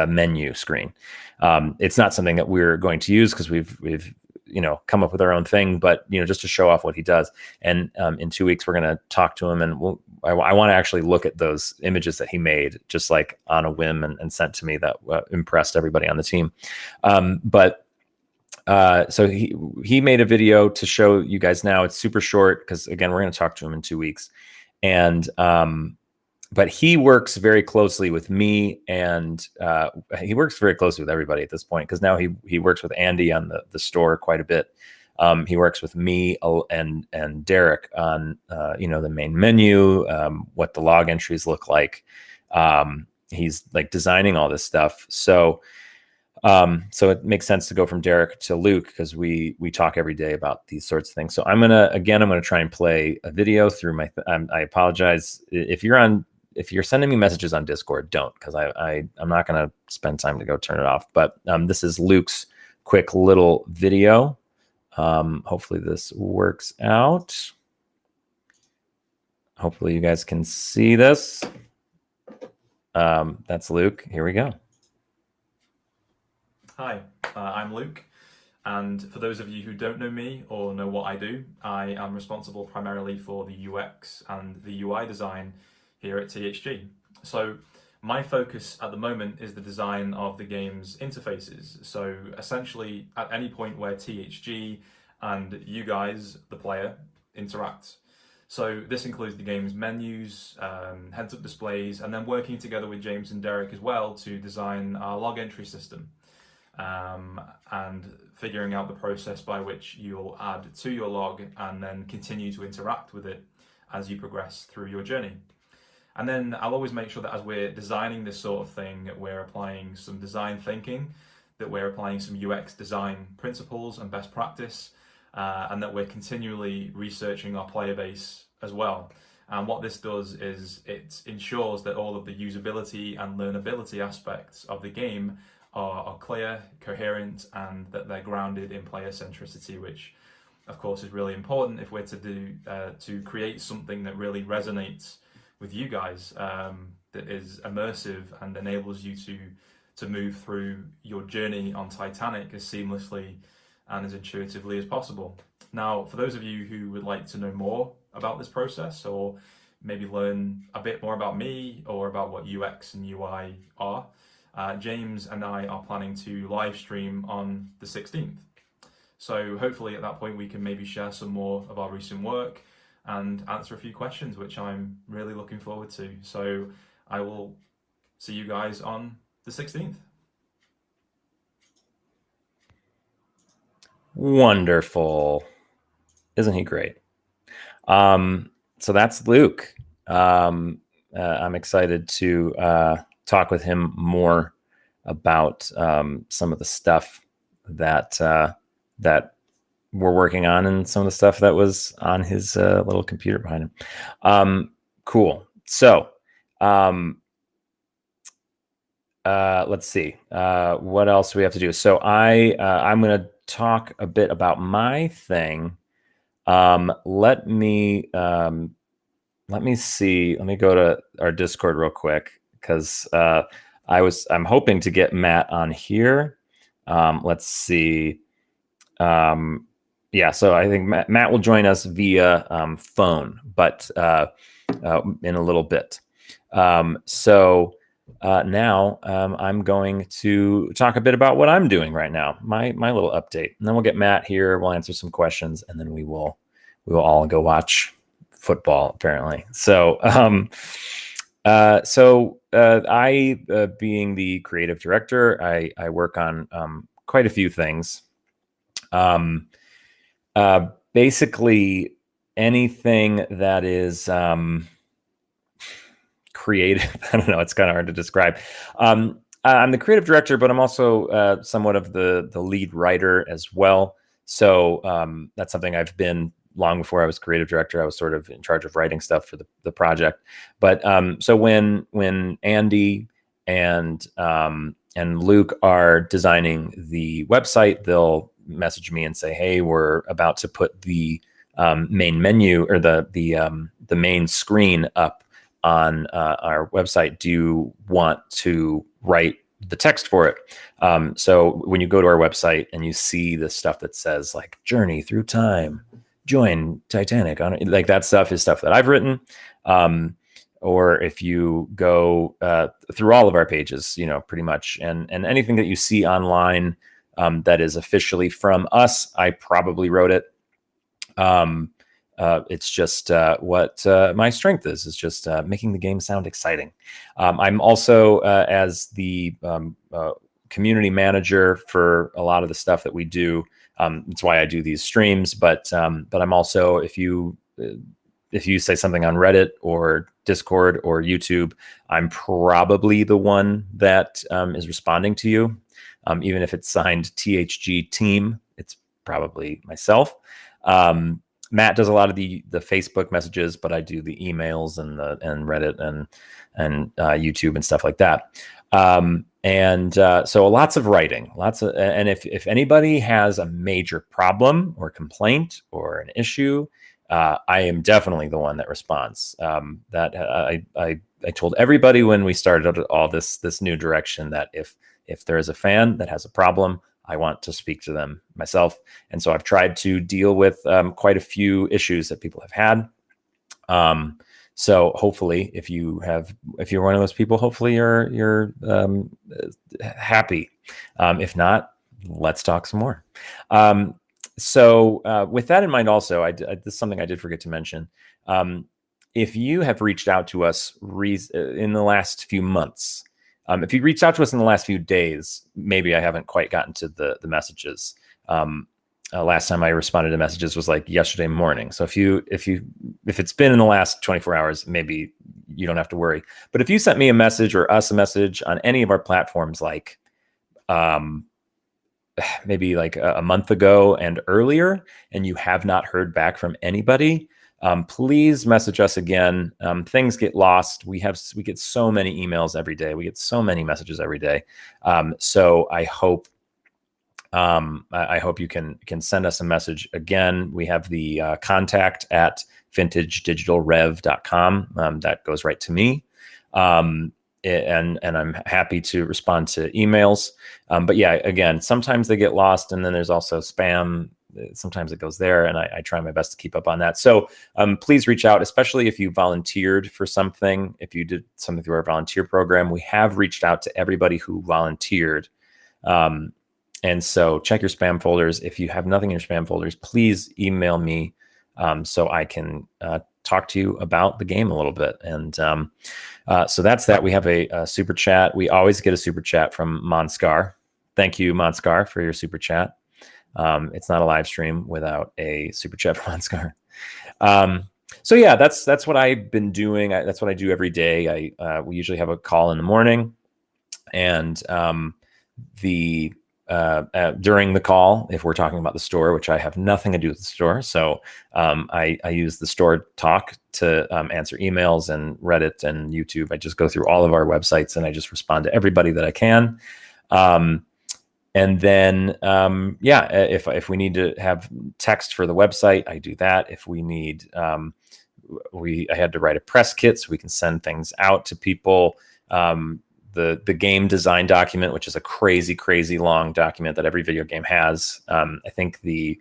menu screen. It's not something that we're going to use because we've come up with our own thing, but just to show off what he does. And in 2 weeks we're going to talk to him, and I want to actually look at those images that he made just like on a whim and sent to me that impressed everybody on the team. So he made a video to show you guys now. It's super short because, again, we're going to talk to him in 2 weeks. And but he works very closely with me, and he works very closely with everybody at this point, because now he works with Andy on the store quite a bit. He works with me and Derek on the main menu, what the log entries look like. He's like designing all this stuff. So it makes sense to go from Derek to Luke, because we talk every day about these sorts of things. So I'm gonna try and play a video through my. I apologize if you're sending me messages on Discord, don't, because I'm not gonna spend time to go turn it off. But this is Luke's quick little video. Hopefully this works out. Hopefully you guys can see this. That's Luke. Here we go. Hi, I'm Luke, and for those of you who don't know me or know what I do, I am responsible primarily for the UX and the UI design here at THG. So my focus at the moment is the design of the game's interfaces. So essentially at any point where THG and you guys, the player, interact. So this includes the game's menus, heads-up displays, and then working together with James and Derek as well to design our log entry system. And figuring out the process by which you'll add to your log and then continue to interact with it as you progress through your journey. And then I'll always make sure that as we're designing this sort of thing, we're applying some design thinking, that we're applying some UX design principles and best practice, and that we're continually researching our player base as well. And what this does is it ensures that all of the usability and learnability aspects of the game are clear, coherent, and that they're grounded in player centricity, which of course is really important if we're to create something that really resonates with you guys that is immersive and enables you to move through your journey on Titanic as seamlessly and as intuitively as possible. Now, for those of you who would like to know more about this process, or maybe learn a bit more about me or about what UX and UI are, James and I are planning to live stream on the 16th. So hopefully at that point we can maybe share some more of our recent work and answer a few questions, which I'm really looking forward to. So I will see you guys on the 16th. Wonderful. Isn't he great? So that's Luke. I'm excited to talk with him more about some of the stuff that that we're working on, and some of the stuff that was on his little computer behind him. Cool. So let's see. What else do we have to do? So I'm going to talk a bit about my thing. Let me see. Let me go to our Discord real quick, because I'm hoping to get Matt on here. Let's see. Yeah, so I think Matt will join us via phone, but in a little bit. Now I'm going to talk a bit about what I'm doing right now, my little update, and then we'll get Matt here. We'll answer some questions, and then we will all go watch football, apparently. So I being the creative director, I work on quite a few things. Basically anything that is creative. I don't know, it's kind of hard to describe. I'm the creative director, but I'm also somewhat of the lead writer as well. So that's something I've been long before I was creative director. I was sort of in charge of writing stuff for the project. But so when Andy and Luke are designing the website, they'll message me and say, "Hey, we're about to put the main menu, or the main screen up on our website. Do you want to write the text for it?" So when you go to our website and you see the stuff that says like "Journey Through Time," "Join Titanic," on it, like that stuff is stuff that I've written. Or if you go through all of our pages, pretty much, and anything that you see online that is officially from us, I probably wrote it. It's just what my strength is. It's just making the game sound exciting. I'm also as the community manager for a lot of the stuff that we do. That's why I do these streams. But I'm also, if you say something on Reddit or Discord or YouTube, I'm probably the one that is responding to you. Even if it's signed THG team, it's probably myself. Matt does a lot of the Facebook messages, but I do the emails and Reddit and YouTube and stuff like that. So lots of writing, and if anybody has a major problem or complaint or an issue, I am definitely the one that responds. That I told everybody when we started all this new direction that if there is a fan that has a problem, I want to speak to them myself. And so I've tried to deal with quite a few issues that people have had. So hopefully, if you're one of those people, hopefully you're happy. If not, let's talk some more. So with that in mind, also, this is something I did forget to mention. If you have reached out to us in the last few months, if you reached out to us in the last few days, maybe I haven't quite gotten to the messages. Last time I responded to messages was like yesterday morning. So if it's been in the last 24 hours, maybe you don't have to worry. But if you sent me a message or us a message on any of our platforms, like maybe like a month ago and earlier, and you have not heard back from anybody, please message us again. Things get lost. We get so many emails every day. We get so many messages every day. So I hope you can send us a message again. We have the contact at vintagedigitalrev.com. That goes right to me. And I'm happy to respond to emails. But yeah, again, sometimes they get lost, and then there's also spam. Sometimes it goes there, and I try my best to keep up on that. So please reach out, especially if you volunteered for something. If you did something through our volunteer program, we have reached out to everybody who volunteered. And so check your spam folders. If you have nothing in your spam folders, please email me so I can talk to you about the game a little bit. And so that's that. We have a super chat. We always get a super chat from Monskar. Thank you, Monskar, for your super chat. It's not a live stream without a super chat from Monskar. So yeah, that's what I've been doing. That's what I do every day. We usually have a call in the morning, and during the call, if we're talking about the store, which I have nothing to do with the store, so I use the store talk to answer emails and Reddit and YouTube. I just go through all of our websites and I just respond to everybody that I can. And then, if we need to have text for the website, I do that. If we need, I had to write a press kit so we can send things out to people. The game design document, which is a crazy, crazy long document that every video game has. I think you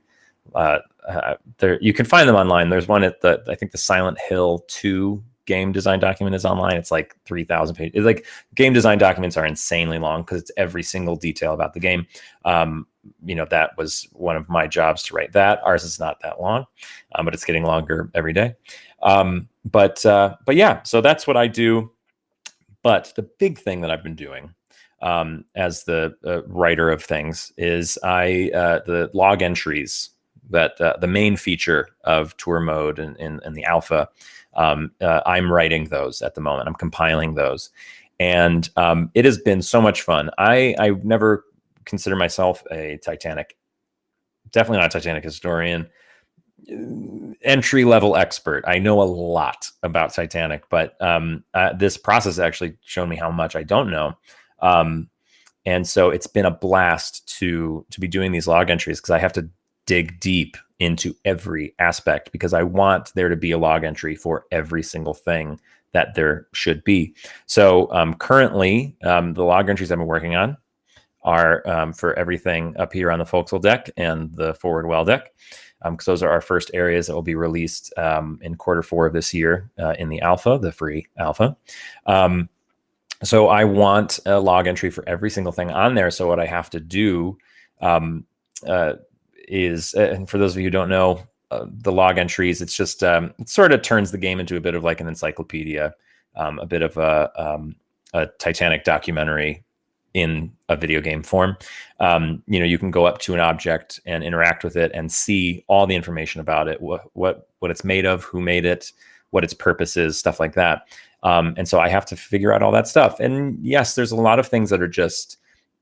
can find them online. There's one I think the Silent Hill 2 game design document is online. It's like 3,000 pages. It's like game design documents are insanely long because it's every single detail about the game. That was one of my jobs to write that. Ours is not that long, but it's getting longer every day. But yeah, so that's what I do. But the big thing that I've been doing as the writer of things is the log entries that the main feature of tour mode and the alpha. I'm writing those at the moment. I'm compiling those. And it has been so much fun. I never consider myself a Titanic, definitely not a Titanic historian, entry-level expert. I know a lot about Titanic, but this process actually shown me how much I don't know. And so it's been a blast to be doing these log entries because I have to dig deep into every aspect because I want there to be a log entry for every single thing that there should be. So currently, the log entries I've been working on are for everything up here on the forecastle deck and the forward well deck. Because those are our first areas that will be released in Q4 of this year in the alpha, the free alpha. So I want a log entry for every single thing on there. So what I have to do is, and for those of you who don't know, the log entries, it's just, it sort of turns the game into a bit of like an encyclopedia, a bit of a Titanic documentary in a video game form. You can go up to an object and interact with it and see all the information about it, what it's made of, who made it, what its purpose is, stuff like that. And so I have to figure out all that stuff. And yes, there's a lot of things that are just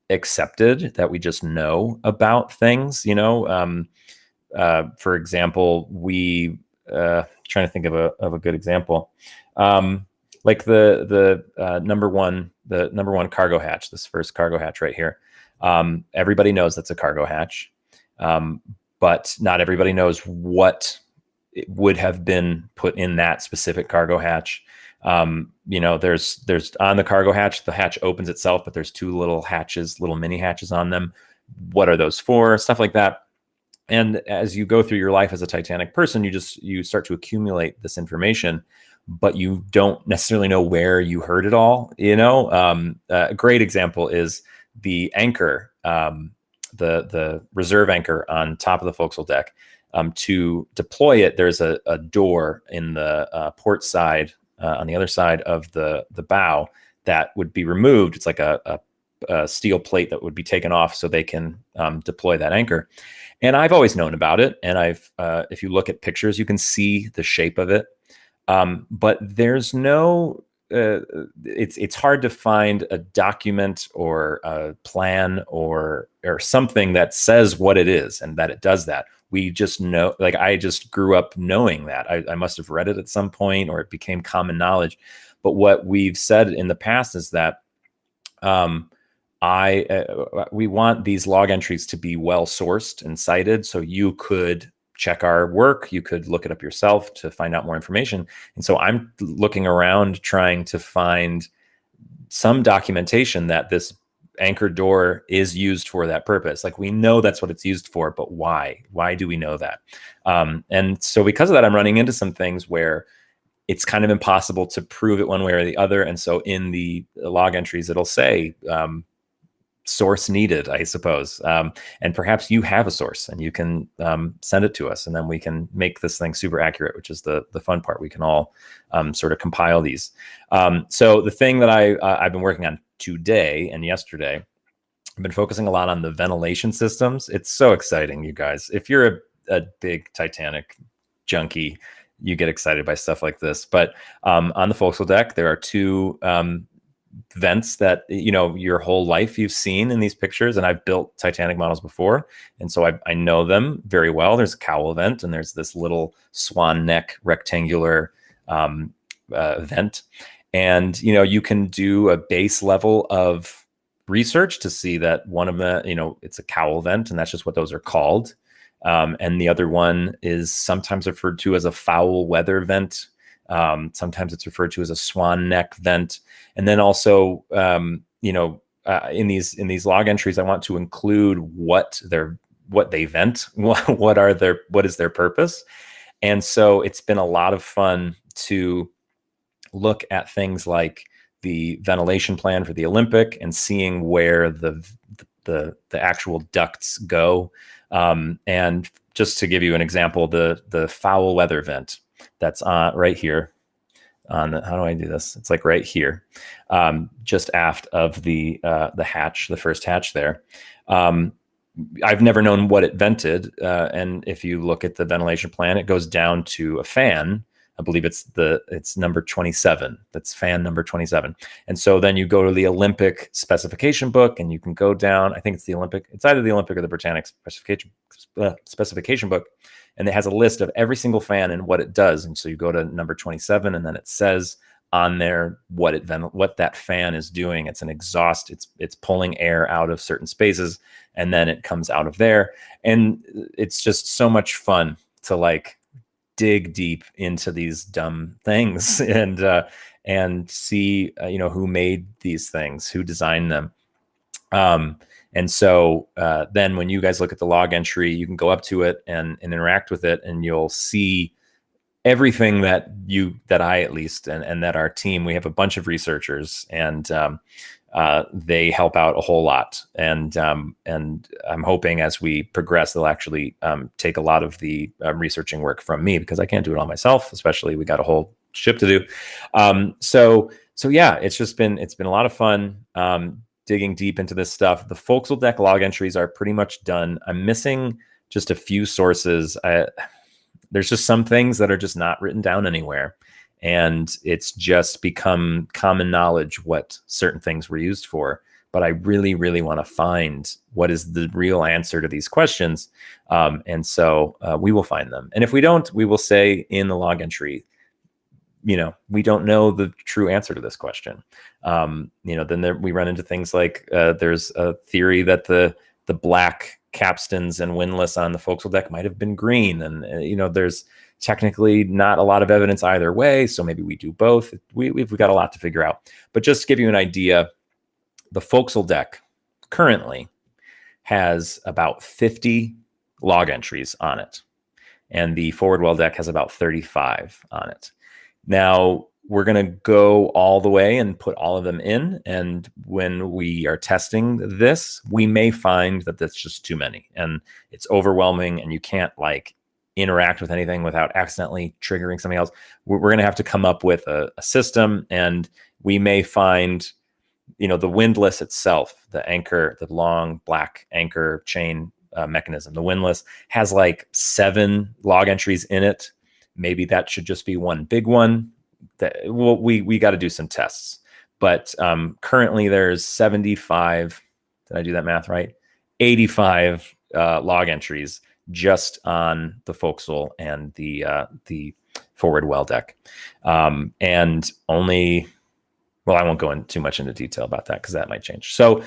accepted that we just know about things, for example, trying to think of a good example. Like the number one cargo hatch, this first cargo hatch right here. Everybody knows that's a cargo hatch, but not everybody knows what it would have been put in that specific cargo hatch. There's on the cargo hatch, the hatch opens itself, but there's two little hatches, little mini hatches on them. What are those for? Stuff like that. And as you go through your life as a Titanic person, you start to accumulate this information, but you don't necessarily know where you heard it all. A great example is the anchor, the reserve anchor on top of the forecastle deck. To deploy it, there's a door in the port side on the other side of the bow that would be removed. It's like a steel plate that would be taken off so they can deploy that anchor. And I've always known about it. And if you look at pictures, you can see the shape of it. But there's no, it's hard to find a document or a plan or something that says what it is and that it does that. We just know, like I just grew up knowing that. I must have read it at some point or it became common knowledge. But what we've said in the past is that we want these log entries to be well sourced and cited, so you could check our work. You could look it up yourself to find out more information. And so I'm looking around trying to find some documentation that this anchor door is used for that purpose. Like, we know that's what it's used for, but why? Why do we know that? And so because of that, I'm running into some things where it's kind of impossible to prove it one way or the other. And so in the log entries, it'll say source needed, I suppose. And perhaps you have a source and you can send it to us, and then we can make this thing super accurate, which is the fun part. We can all sort of compile these. So the thing that I've been working on today and yesterday, I've been focusing a lot on the ventilation systems. It's so exciting, you guys. If you're a big Titanic junkie, you get excited by stuff like this. But on the forecastle deck, there are two vents that, you know, your whole life you've seen in these pictures, and I've built Titanic models before, and so I know them very well. There's a cowl vent, and there's this little swan neck rectangular vent. And, you know, you can do a base level of research to see that one of the, you know, it's a cowl vent, and that's just what those are called. And the other one is sometimes referred to as a foul weather vent. Sometimes it's referred to as a swan neck vent. And then also, you know, in these log entries, I want to include what they vent, what is their purpose. And so it's been a lot of fun to look at things like the ventilation plan for the Olympic and seeing where the actual ducts go. And just to give you an example, the foul weather vent that's right here on how do I do this? It's like right here, just aft of the hatch, the first hatch there. I've never known what it vented. And if you look at the ventilation plan, it goes down to a fan. I believe it's number 27. That's fan number 27. And so then you go to the Olympic specification book, and you can go down. I think it's the Olympic. It's either the Olympic or the Britannic specification book, and it has a list of every single fan and what it does. And so you go to number 27, and then it says on there what that fan is doing. It's an exhaust. It's pulling air out of certain spaces, and then it comes out of there. And it's just so much fun to like dig deep into these dumb things and see you know, who made these things, who designed them. And so then when you guys look at the log entry, you can go up to it and interact with it, and you'll see everything that I at least and that our team, we have a bunch of researchers, and they help out a whole lot. And I'm hoping as we progress, they'll actually take a lot of the researching work from me, because I can't do it all myself, especially we got a whole ship to do. So yeah, it's been a lot of fun digging deep into this stuff. The forecastle deck log entries are pretty much done. I'm missing just a few sources. There's just some things that are just not written down anywhere. And it's just become common knowledge what certain things were used for. But I really, really want to find what is the real answer to these questions. And so we will find them. And if we don't, we will say in the log entry, you know, we don't know the true answer to this question. You know, then we run into things like there's a theory that the black capstans and windlass on the forecastle deck might have been green. And, you know, there's technically not a lot of evidence either way. So maybe we do both. We've got a lot to figure out. But just to give you an idea, the forecastle deck currently has about 50 log entries on it. And the forward well deck has about 35 on it. Now, we're going to go all the way and put all of them in. And when we are testing this, we may find that that's just too many and it's overwhelming and you can't like interact with anything without accidentally triggering something else. We're going to have to come up with a system, and we may find, you know, the windlass itself, the anchor, the long black anchor chain mechanism, the windlass has like 7 log entries in it. Maybe that should just be one big one. We got to do some tests, but currently there's 75. Did I do that math right? 85 log entries just on the forecastle and the forward well deck, and only. Well, I won't go in too much into detail about that because that might change. So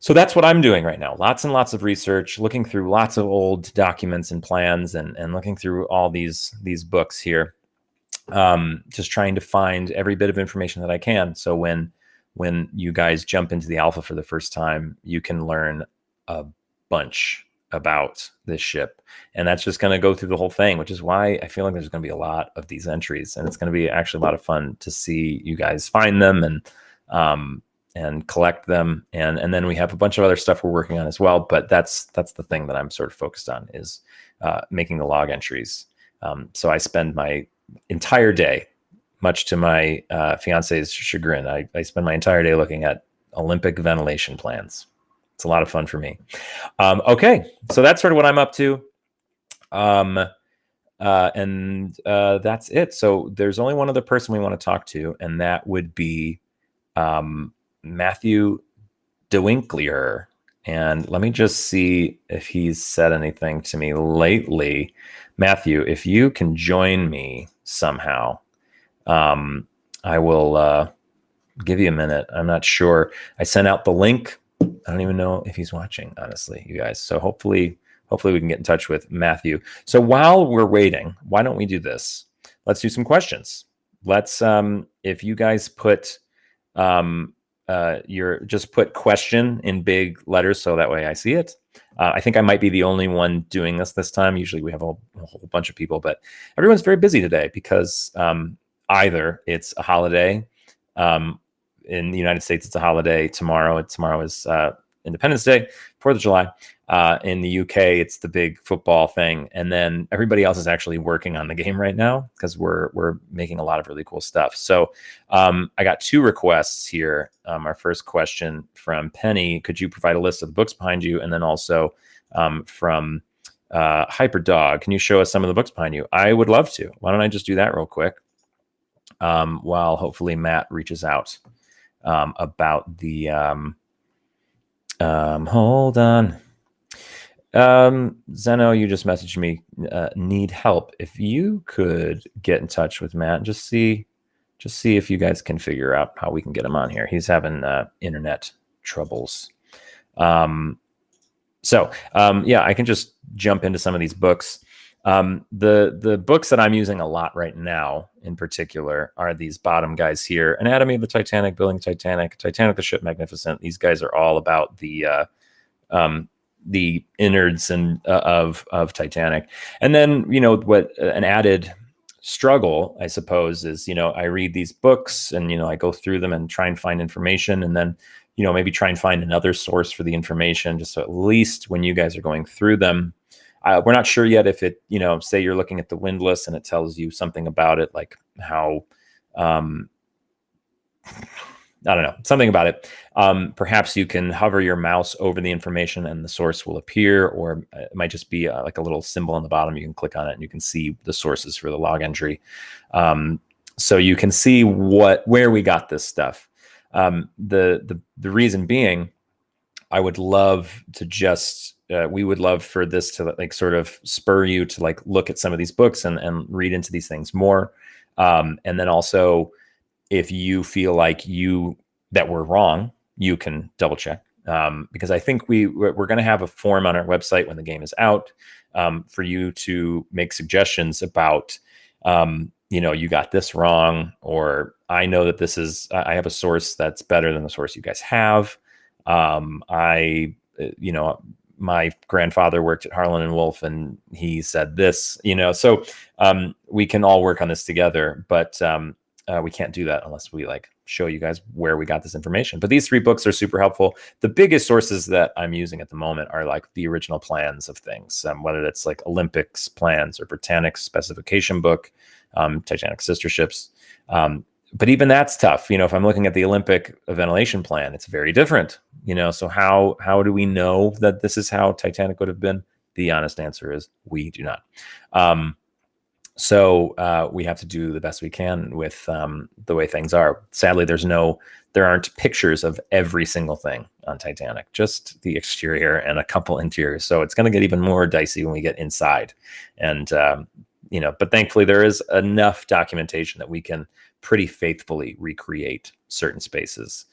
So that's what I'm doing right now. Lots and lots of research, looking through lots of old documents and plans, and looking through all these books here. Just trying to find every bit of information that I can. So when you guys jump into the alpha for the first time, you can learn a bunch about this ship. And that's just going to go through the whole thing, which is why I feel like there's going to be a lot of these entries, and it's going to be actually a lot of fun to see you guys find them and collect them. And then we have a bunch of other stuff we're working on as well. But that's the thing that I'm sort of focused on, is making the log entries. So I spend my entire day, much to my fiance's chagrin, I spend my entire day looking at Olympic ventilation plans. It's a lot of fun for me. Okay, so that's sort of what I'm up to. And that's it. So there's only one other person we want to talk to, and that would be Matthew DeWinkler. And let me just see if he's said anything to me lately. Matthew, if you can join me somehow, I will give you a minute. I'm not sure. I sent out the link. I don't even know if he's watching, honestly, you guys. So hopefully we can get in touch with Matthew. So while we're waiting, why don't we do this? Let's do some questions. Let's, if you guys put just put question in big letters, so that way I see it. I think I might be the only one doing this time. Usually we have a whole bunch of people, but everyone's very busy today because either it's a holiday. In the United States, it's a holiday tomorrow. Tomorrow is Independence Day, 4th of July. In the UK, it's the big football thing. And then everybody else is actually working on the game right now because we're making a lot of really cool stuff. So I got 2 requests here. Our first question from Penny: could you provide a list of the books behind you? And then also from Hyperdog, can you show us some of the books behind you? I would love to. Why don't I just do that real quick while hopefully Matt reaches out about the hold on. Zeno, you just messaged me, need help. If you could get in touch with Matt and just see if you guys can figure out how we can get him on here. He's having internet troubles. Yeah, I can just jump into some of these books. The books that I'm using a lot right now in particular are these bottom guys here: Anatomy of the Titanic, Building Titanic, Titanic the Ship Magnificent. These guys are all about the innards and of Titanic. And then, what an added struggle, I suppose, is, I read these books and, I go through them and try and find information, and then, maybe try and find another source for the information, just so at least when you guys are going through them, we're not sure yet if it, say you're looking at the windlass and it tells you something about it, like how, I don't know, something about it. Perhaps you can hover your mouse over the information and the source will appear, or it might just be like a little symbol on the bottom. You can click on it and you can see the sources for the log entry. So you can see where we got this stuff. The reason being, I would love to just, we would love for this to like sort of spur you to like look at some of these books and read into these things more. And then also, if you feel like that we're wrong, you can double check. Because I think we're going to have a form on our website when the game is out, for you to make suggestions about, you got this wrong, or I know that I have a source that's better than the source you guys have. My grandfather worked at Harlan and Wolff and he said this, so we can all work on this together, but we can't do that unless we like show you guys where we got this information. But these 3 books are super helpful. The biggest sources that I'm using at the moment are like the original plans of things, whether that's like Olympics plans or Britannic's specification book, Titanic sister ships. But even that's tough. If I'm looking at the Olympic ventilation plan, it's very different. So how do we know that this is how Titanic would have been? The honest answer is we do not. So we have to do the best we can with the way things are. Sadly, there aren't pictures of every single thing on Titanic, just the exterior and a couple interiors. So it's going to get even more dicey when we get inside. And, but thankfully there is enough documentation that we can pretty faithfully recreate certain spaces.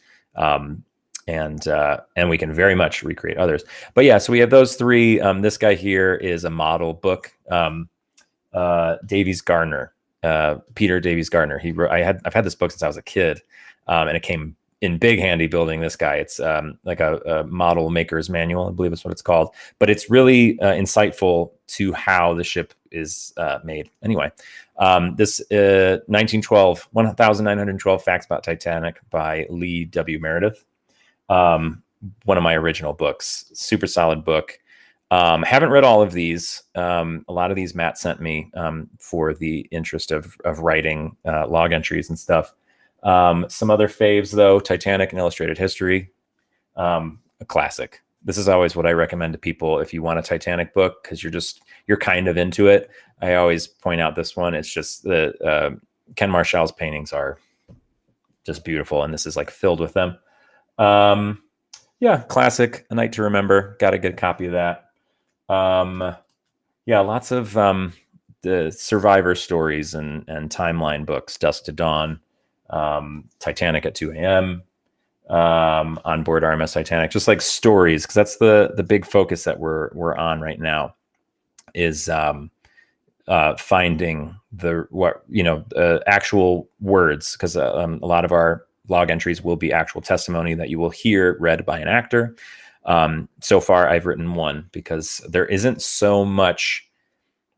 and we can very much recreate others. But yeah, so we have those three. This guy here is a model book. Davies Gardner, Peter Davies Gardner. He wrote, I've had this book since I was a kid, and it came in big handy building this guy. It's like a model maker's manual, I believe is what it's called. But it's really insightful to how the ship is made. Anyway, this 1912 Facts About Titanic by Lee W. Meredith. One of my original books. Super solid book. Haven't read all of these. A lot of these Matt sent me for the interest of writing log entries and stuff. Some other faves though: Titanic and Illustrated History, a classic. This is always what I recommend to people if you want a Titanic book, because you're kind of into it. I always point out this one. It's just the Ken Marshall's paintings are just beautiful, and this is like filled with them. Yeah, classic. A Night to Remember. Got a good copy of that. Yeah, lots of the survivor stories and timeline books. Dusk to Dawn, Titanic at 2 a.m., On Board RMS Titanic. Just like stories, because that's the big focus that we're on right now, is finding actual words, because a lot of our log entries will be actual testimony that you will hear read by an actor. So far, I've written one, because there isn't so much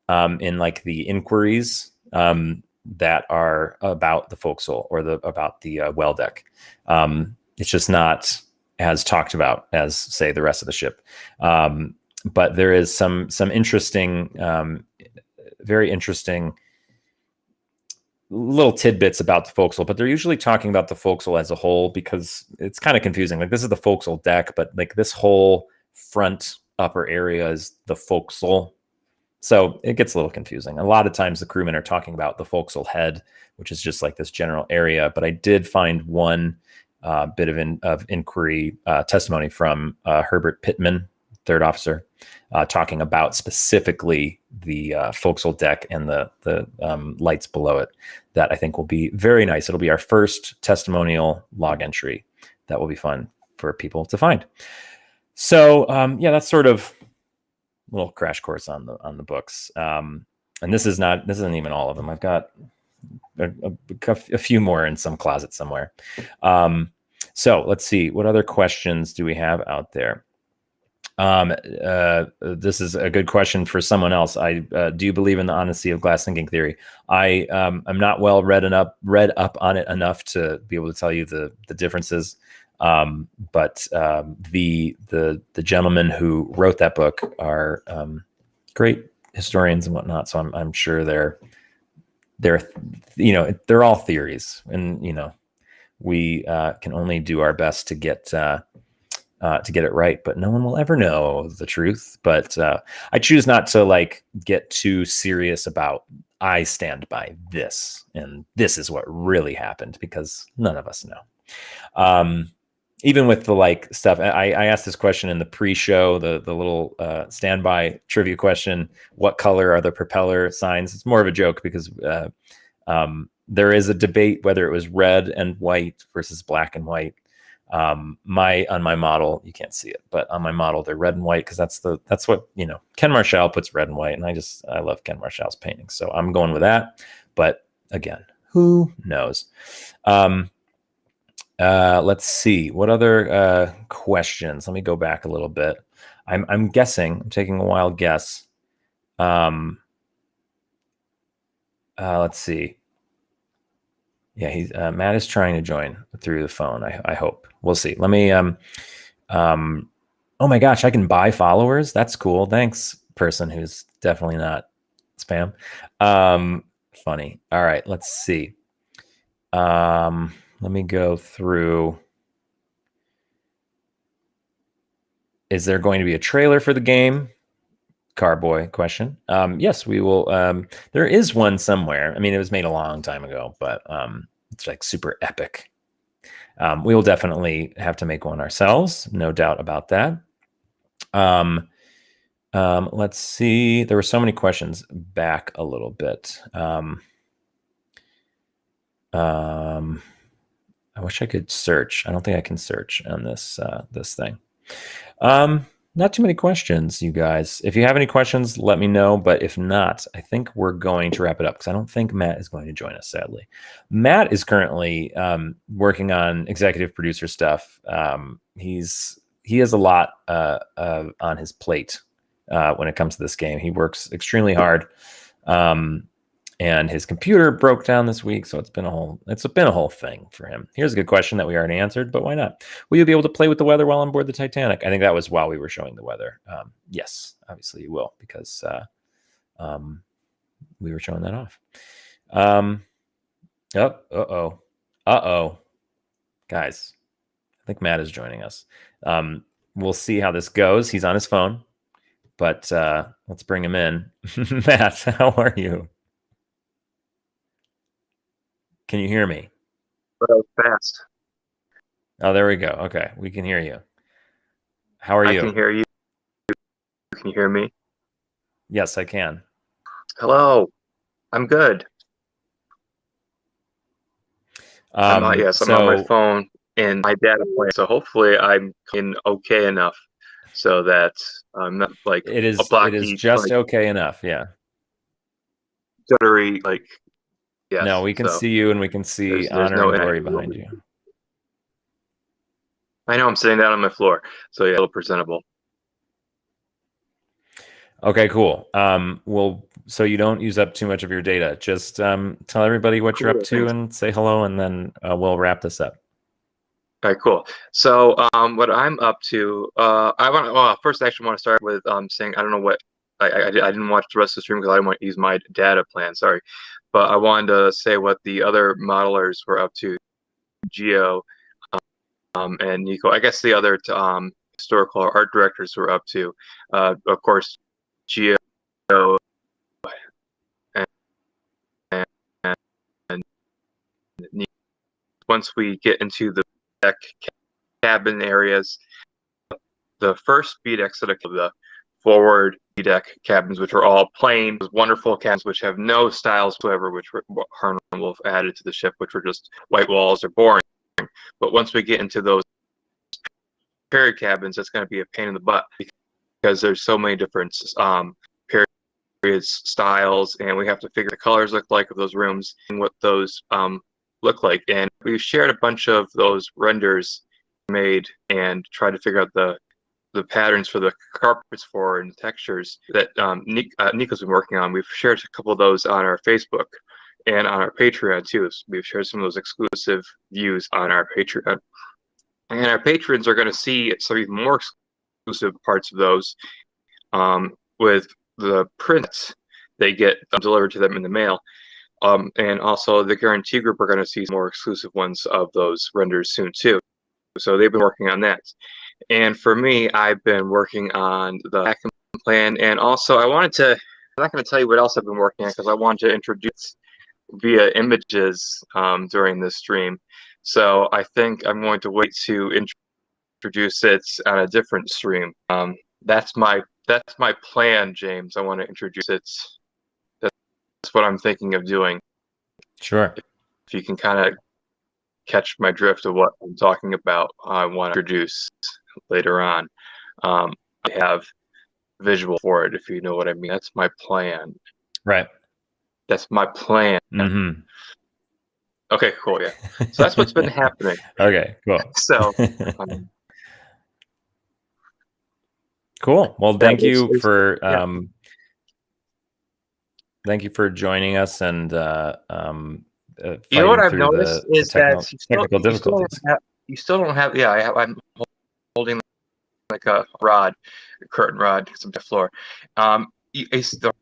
in like the inquiries that are about the forecastle or about the well deck. It's just not as talked about as, say, the rest of the ship. But there is some interesting, very interesting little tidbits about the forecastle, but they're usually talking about the forecastle as a whole, because it's kind of confusing. Like, this is the forecastle deck, but like this whole front upper area is the forecastle. So it gets a little confusing. A lot of times the crewmen are talking about the forecastle head, which is just like this general area. But I did find one bit of inquiry testimony from Herbert Pittman, third officer, talking about specifically the forecastle deck and the lights below it, that I think will be very nice. It'll be our first testimonial log entry that will be fun for people to find. So yeah, that's sort of a little crash course on the books. And this isn't even all of them. I've got a few more in some closet somewhere. So let's see, what other questions do we have out there? This is a good question for someone else. I do you believe in the honesty of glass thinking theory? I'm not well read up on it enough to be able to tell you the differences. But the gentlemen who wrote that book are great historians and whatnot. So I'm sure they're all theories, and we can only do our best to get it right, but no one will ever know the truth. But I choose not to get too serious about, I stand by this and this is what really happened, because none of us know. Even with the stuff, I asked this question in the pre-show, the little standby trivia question: what color are the propeller signs? It's more of a joke, because there is a debate whether it was red and white versus black and white. On my model, you can't see it, but on my model they're red and white, because that's what Ken Marshall puts red and white, and I love Ken Marshall's paintings, so I'm going with that. But again, who knows? Let's see, what other questions? Let me go back a little bit. I'm guessing, I'm taking a wild guess. Let's see. Yeah, Matt is trying to join through the phone. I hope. We'll see. Let me. Oh my gosh, I can buy followers. That's cool. Thanks, person who's definitely not spam. Funny. All right, let's see. Let me go through. Is there going to be a trailer for the game? Carboy question. Yes, we will. There is one somewhere. I mean, it was made a long time ago, but it's like super epic. We will definitely have to make one ourselves, no doubt about that. Let's see. There were so many questions. Back a little bit. I wish I could search. I don't think I can search on this this thing. Not too many questions, you guys. If you have any questions, let me know. But if not, I think we're going to wrap it up because I don't think Matt is going to join us, sadly. Matt is currently working on executive producer stuff. He has a lot on his plate when it comes to this game. He works extremely hard. And his computer broke down this week, so it's been a whole thing for him. Here's a good question that we already answered, but why not? Will you be able to play with the weather while on board the Titanic? I think that was while we were showing the weather. Yes, obviously you will, because we were showing that off. Guys, I think Matt is joining us. We'll see how this goes. He's on his phone, but let's bring him in. Matt, how are you? Can you hear me? Fast. Oh, there we go. Okay, we can hear you. How are you? I can hear you. Can you hear me? Yes, I can. Hello. I'm good. Yes, I'm on my phone and my data plan. So hopefully I'm in okay enough so that I'm not like it is just like, okay enough. Yeah. Juddery, like. Yes, no, we can see you, and we can see Honor and Glory behind you. I know I'm sitting down on my floor, so yeah, a little presentable. Okay, cool. Well, so you don't use up too much of your data. Just tell everybody what you're up to and say hello, and then we'll wrap this up. All right, cool. So what I'm up to, first I actually want to start with saying I don't know what I didn't watch the rest of the stream because I didn't want to use my data plan. Sorry. But I wanted to say what the other modelers were up to, Geo and Nico. I guess the other historical art directors were up to. Of course, Geo and Nico. Once we get into the deck cabin areas, the first B decks that are the forward deck cabins, which are all plain, wonderful cabins which have no styles whatsoever, which Harlan will have added to the ship, which were just white walls or boring. But once we get into those period cabins, that's going to be a pain in the butt because there's so many different period styles, and we have to figure the colors look like of those rooms and what those look like. And we've shared a bunch of those renders made and tried to figure out the patterns for the carpets for and the textures that Nico's been working on. We've shared a couple of those on our Facebook and on our Patreon too. So we've shared some of those exclusive views on our Patreon. And our patrons are going to see some even more exclusive parts of those with the prints they get delivered to them in the mail. And also the guarantee group are going to see more exclusive ones of those renders soon too. So they've been working on that. And for me, I've been working on the action plan. And also I'm not going to tell you what else I've been working on because I want to introduce via images during this stream. So I think I'm going to wait to introduce it on a different stream. That's my plan, James. I want to introduce it. That's what I'm thinking of doing. Sure. If you can kind of catch my drift of what I'm talking about, I want to introduce later on. I have visual for it, if you know what I mean. That's my plan. Right. That's my plan. Mm-hmm. Okay, cool. Yeah. So that's what's been happening. Okay, cool. So. Cool. Well, thank you for joining us and you know what I've noticed is that you still don't have. Yeah, I'm holding like a curtain rod, some floor. The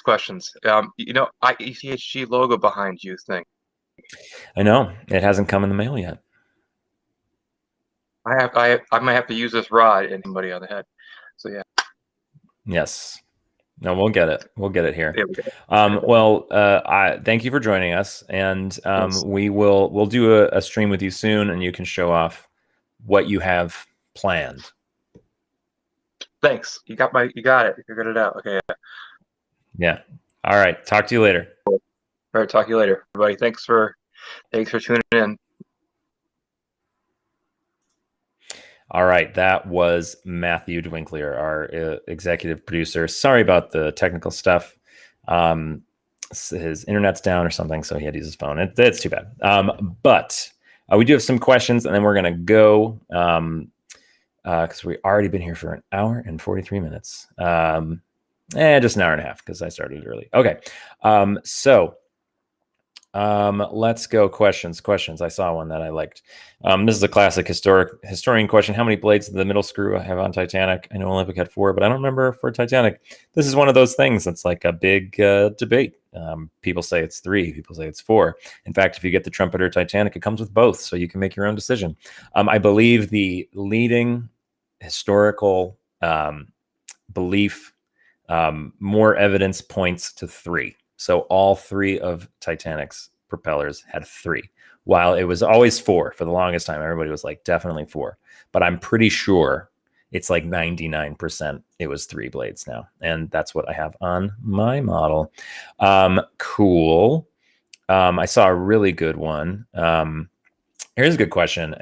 questions. You know, ETHG logo behind you thing. I know it hasn't come in the mail yet. I might have to use this rod and somebody on the head. So yeah. Yes. No, we'll get it. We'll get it here. Yeah, well, thank you for joining us, and we'll do a stream with you soon, and you can show off what you have planned. Thanks. You got it. You figured it out. Okay. Yeah. All right. Talk to you later. All right. Talk to you later, everybody. Thanks for tuning in. All right, that was Matthew Dwinkler, our executive producer. Sorry about the technical stuff. His internet's down or something, so he had to use his phone. It's too bad. But we do have some questions, and then we're going to go because we've already been here for an hour and 43 minutes. Just an hour and a half because I started early. Okay, let's go questions. I saw one that I liked. This is a classic historian question. How many blades did the middle screw have on Titanic? I know Olympic had 4, but I don't remember for Titanic. This is one of those things that's like a big debate. People say it's 3. People say it's 4. In fact, if you get the Trumpeter Titanic, it comes with both, so you can make your own decision. I believe the leading historical belief, more evidence points to 3. So all 3 of Titanic's propellers had 3, while it was always 4 for the longest time. Everybody was like, definitely 4. But I'm pretty sure it's like 99% it was 3 blades now. And that's what I have on my model. Cool. I saw a really good one. Here's a good question.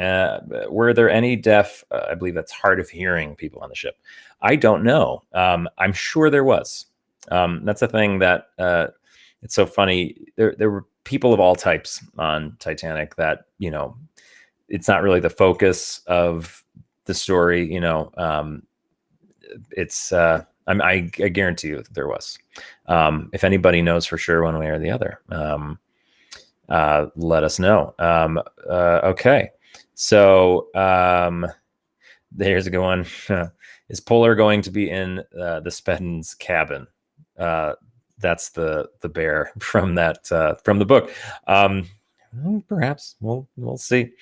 Were there any deaf, I believe that's hard of hearing people on the ship? I don't know. I'm sure there was. That's a thing that it's so funny. There were people of all types on Titanic that, you know, it's not really the focus of the story. You know, I guarantee you that there was. If anybody knows for sure one way or the other, let us know. Okay. So there's a good one. Is Polar going to be in the Speddens cabin? That's the bear from that from the book. Perhaps we'll see.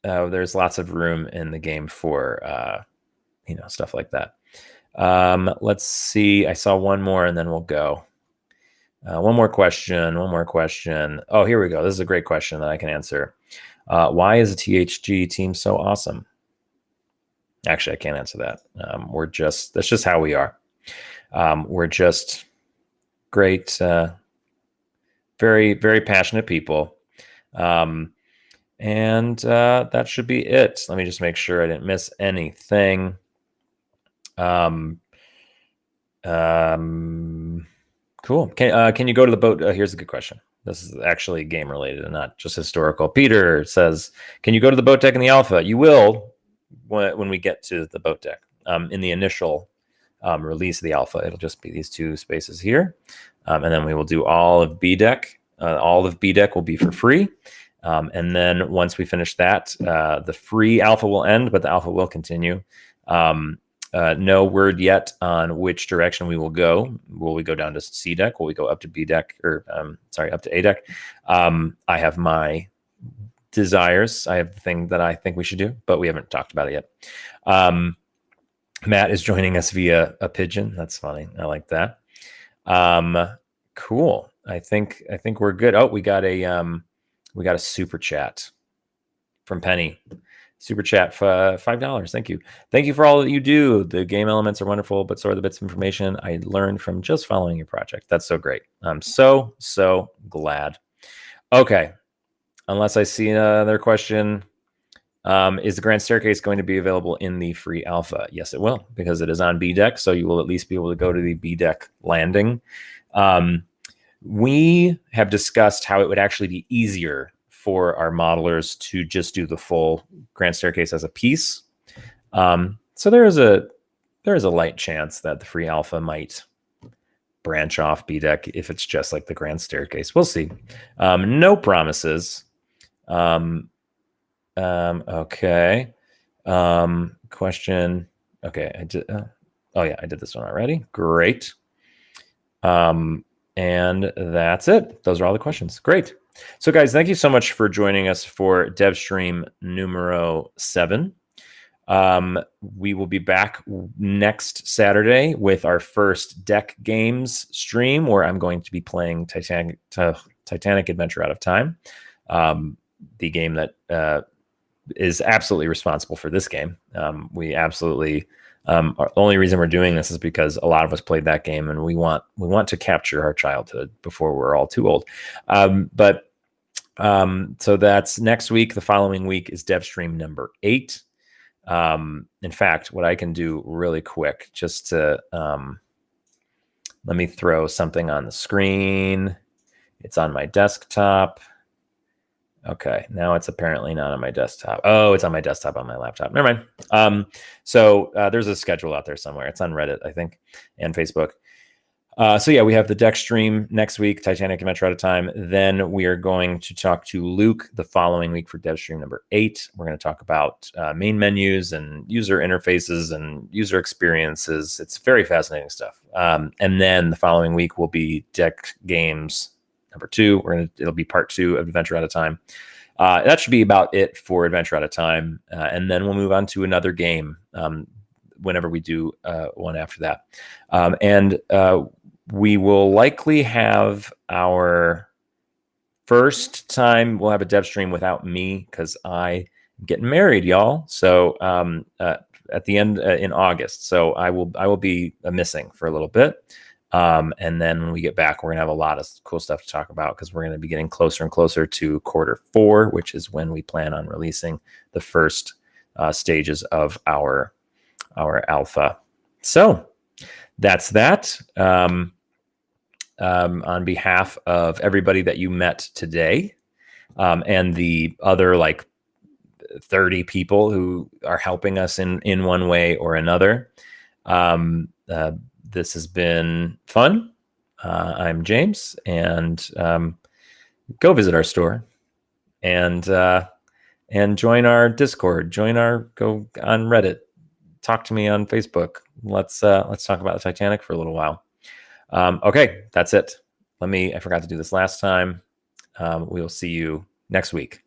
There's lots of room in the game for stuff like that. Let's see. I saw one more, and then we'll go. One more question. Oh, here we go. This is a great question that I can answer. Why is the THG team so awesome? Actually, I can't answer that. That's just how we are. We're just great, very, very passionate people. And that should be it. Let me just make sure I didn't miss anything. Cool. Can you go to the boat? Here's a good question. This is actually game related and not just historical. Peter says, can you go to the boat deck in the alpha? You will when we get to the boat deck. In the initial release of the alpha, it'll just be these 2 spaces here. And then we will do all of B deck. All of B deck will be for free. And then once we finish that, the free alpha will end, but the alpha will continue. No word yet on which direction we will go. Will we go down to C deck? Will we go up to B deck or up to A deck? I have my desires. I have the thing that I think we should do, but we haven't talked about it yet. Matt is joining us via a pigeon. That's funny. I like that. Cool. I think we're good. Oh, we got a super chat from Penny. Super chat for $5. Thank you. Thank you for all that you do. The game elements are wonderful, but so are the bits of information I learned from just following your project. That's so great. I'm so glad. Okay. Unless I see another question. Is the Grand Staircase going to be available in the free alpha? Yes, it will, because it is on B deck. So you will at least be able to go to the B deck landing. We have discussed how it would actually be easier for our modelers to just do the full Grand Staircase as a piece. So there is a light chance that the free alpha might branch off B deck if it's just like the Grand Staircase. We'll see. No promises. Okay. Question. Okay. I did. I did this one already. Great. And that's it. Those are all the questions. Great. So guys, thank you so much for joining us for DevStream numero 7. We will be back next Saturday with our first deck games stream, where I'm going to be playing Titanic Adventure Out of Time, the game that is absolutely responsible for this game. We absolutely the only reason we're doing this is because a lot of us played that game, and we want to capture our childhood before we're all too old. But So that's next week. The following week is DevStream number 8. In fact, what I can do really quick, just to let me throw something on the screen. It's on my desktop. Okay, now it's apparently not on my desktop. Oh, it's on my desktop on my laptop. Never mind. So there's a schedule out there somewhere. It's on Reddit, I think, and Facebook. So yeah, we have the deck stream next week, Titanic Adventure at a Time. Then we are going to talk to Luke the following week for DevStream number 8. We're going to talk about main menus and user interfaces and user experiences. It's very fascinating stuff. And then the following week will be deck games number 2. It'll be part 2 of Adventure at a Time. That should be about it for Adventure at a Time. And then we'll move on to another game whenever we do one after that. And we will likely have our first time we'll have a dev stream without me because I'm getting married, y'all. So at the end in August. So I will be missing for a little bit. And then when we get back, we're gonna have a lot of cool stuff to talk about because we're gonna be getting closer and closer to Q4, which is when we plan on releasing the first stages of our alpha. So that's that. On behalf of everybody that you met today, and the other like 30 people who are helping us in one way or another. This has been fun. I'm James, and go visit our store and join our Discord. Go on Reddit. Talk to me on Facebook. Let's talk about the Titanic for a little while. Okay, that's it. I forgot to do this last time. We'll see you next week.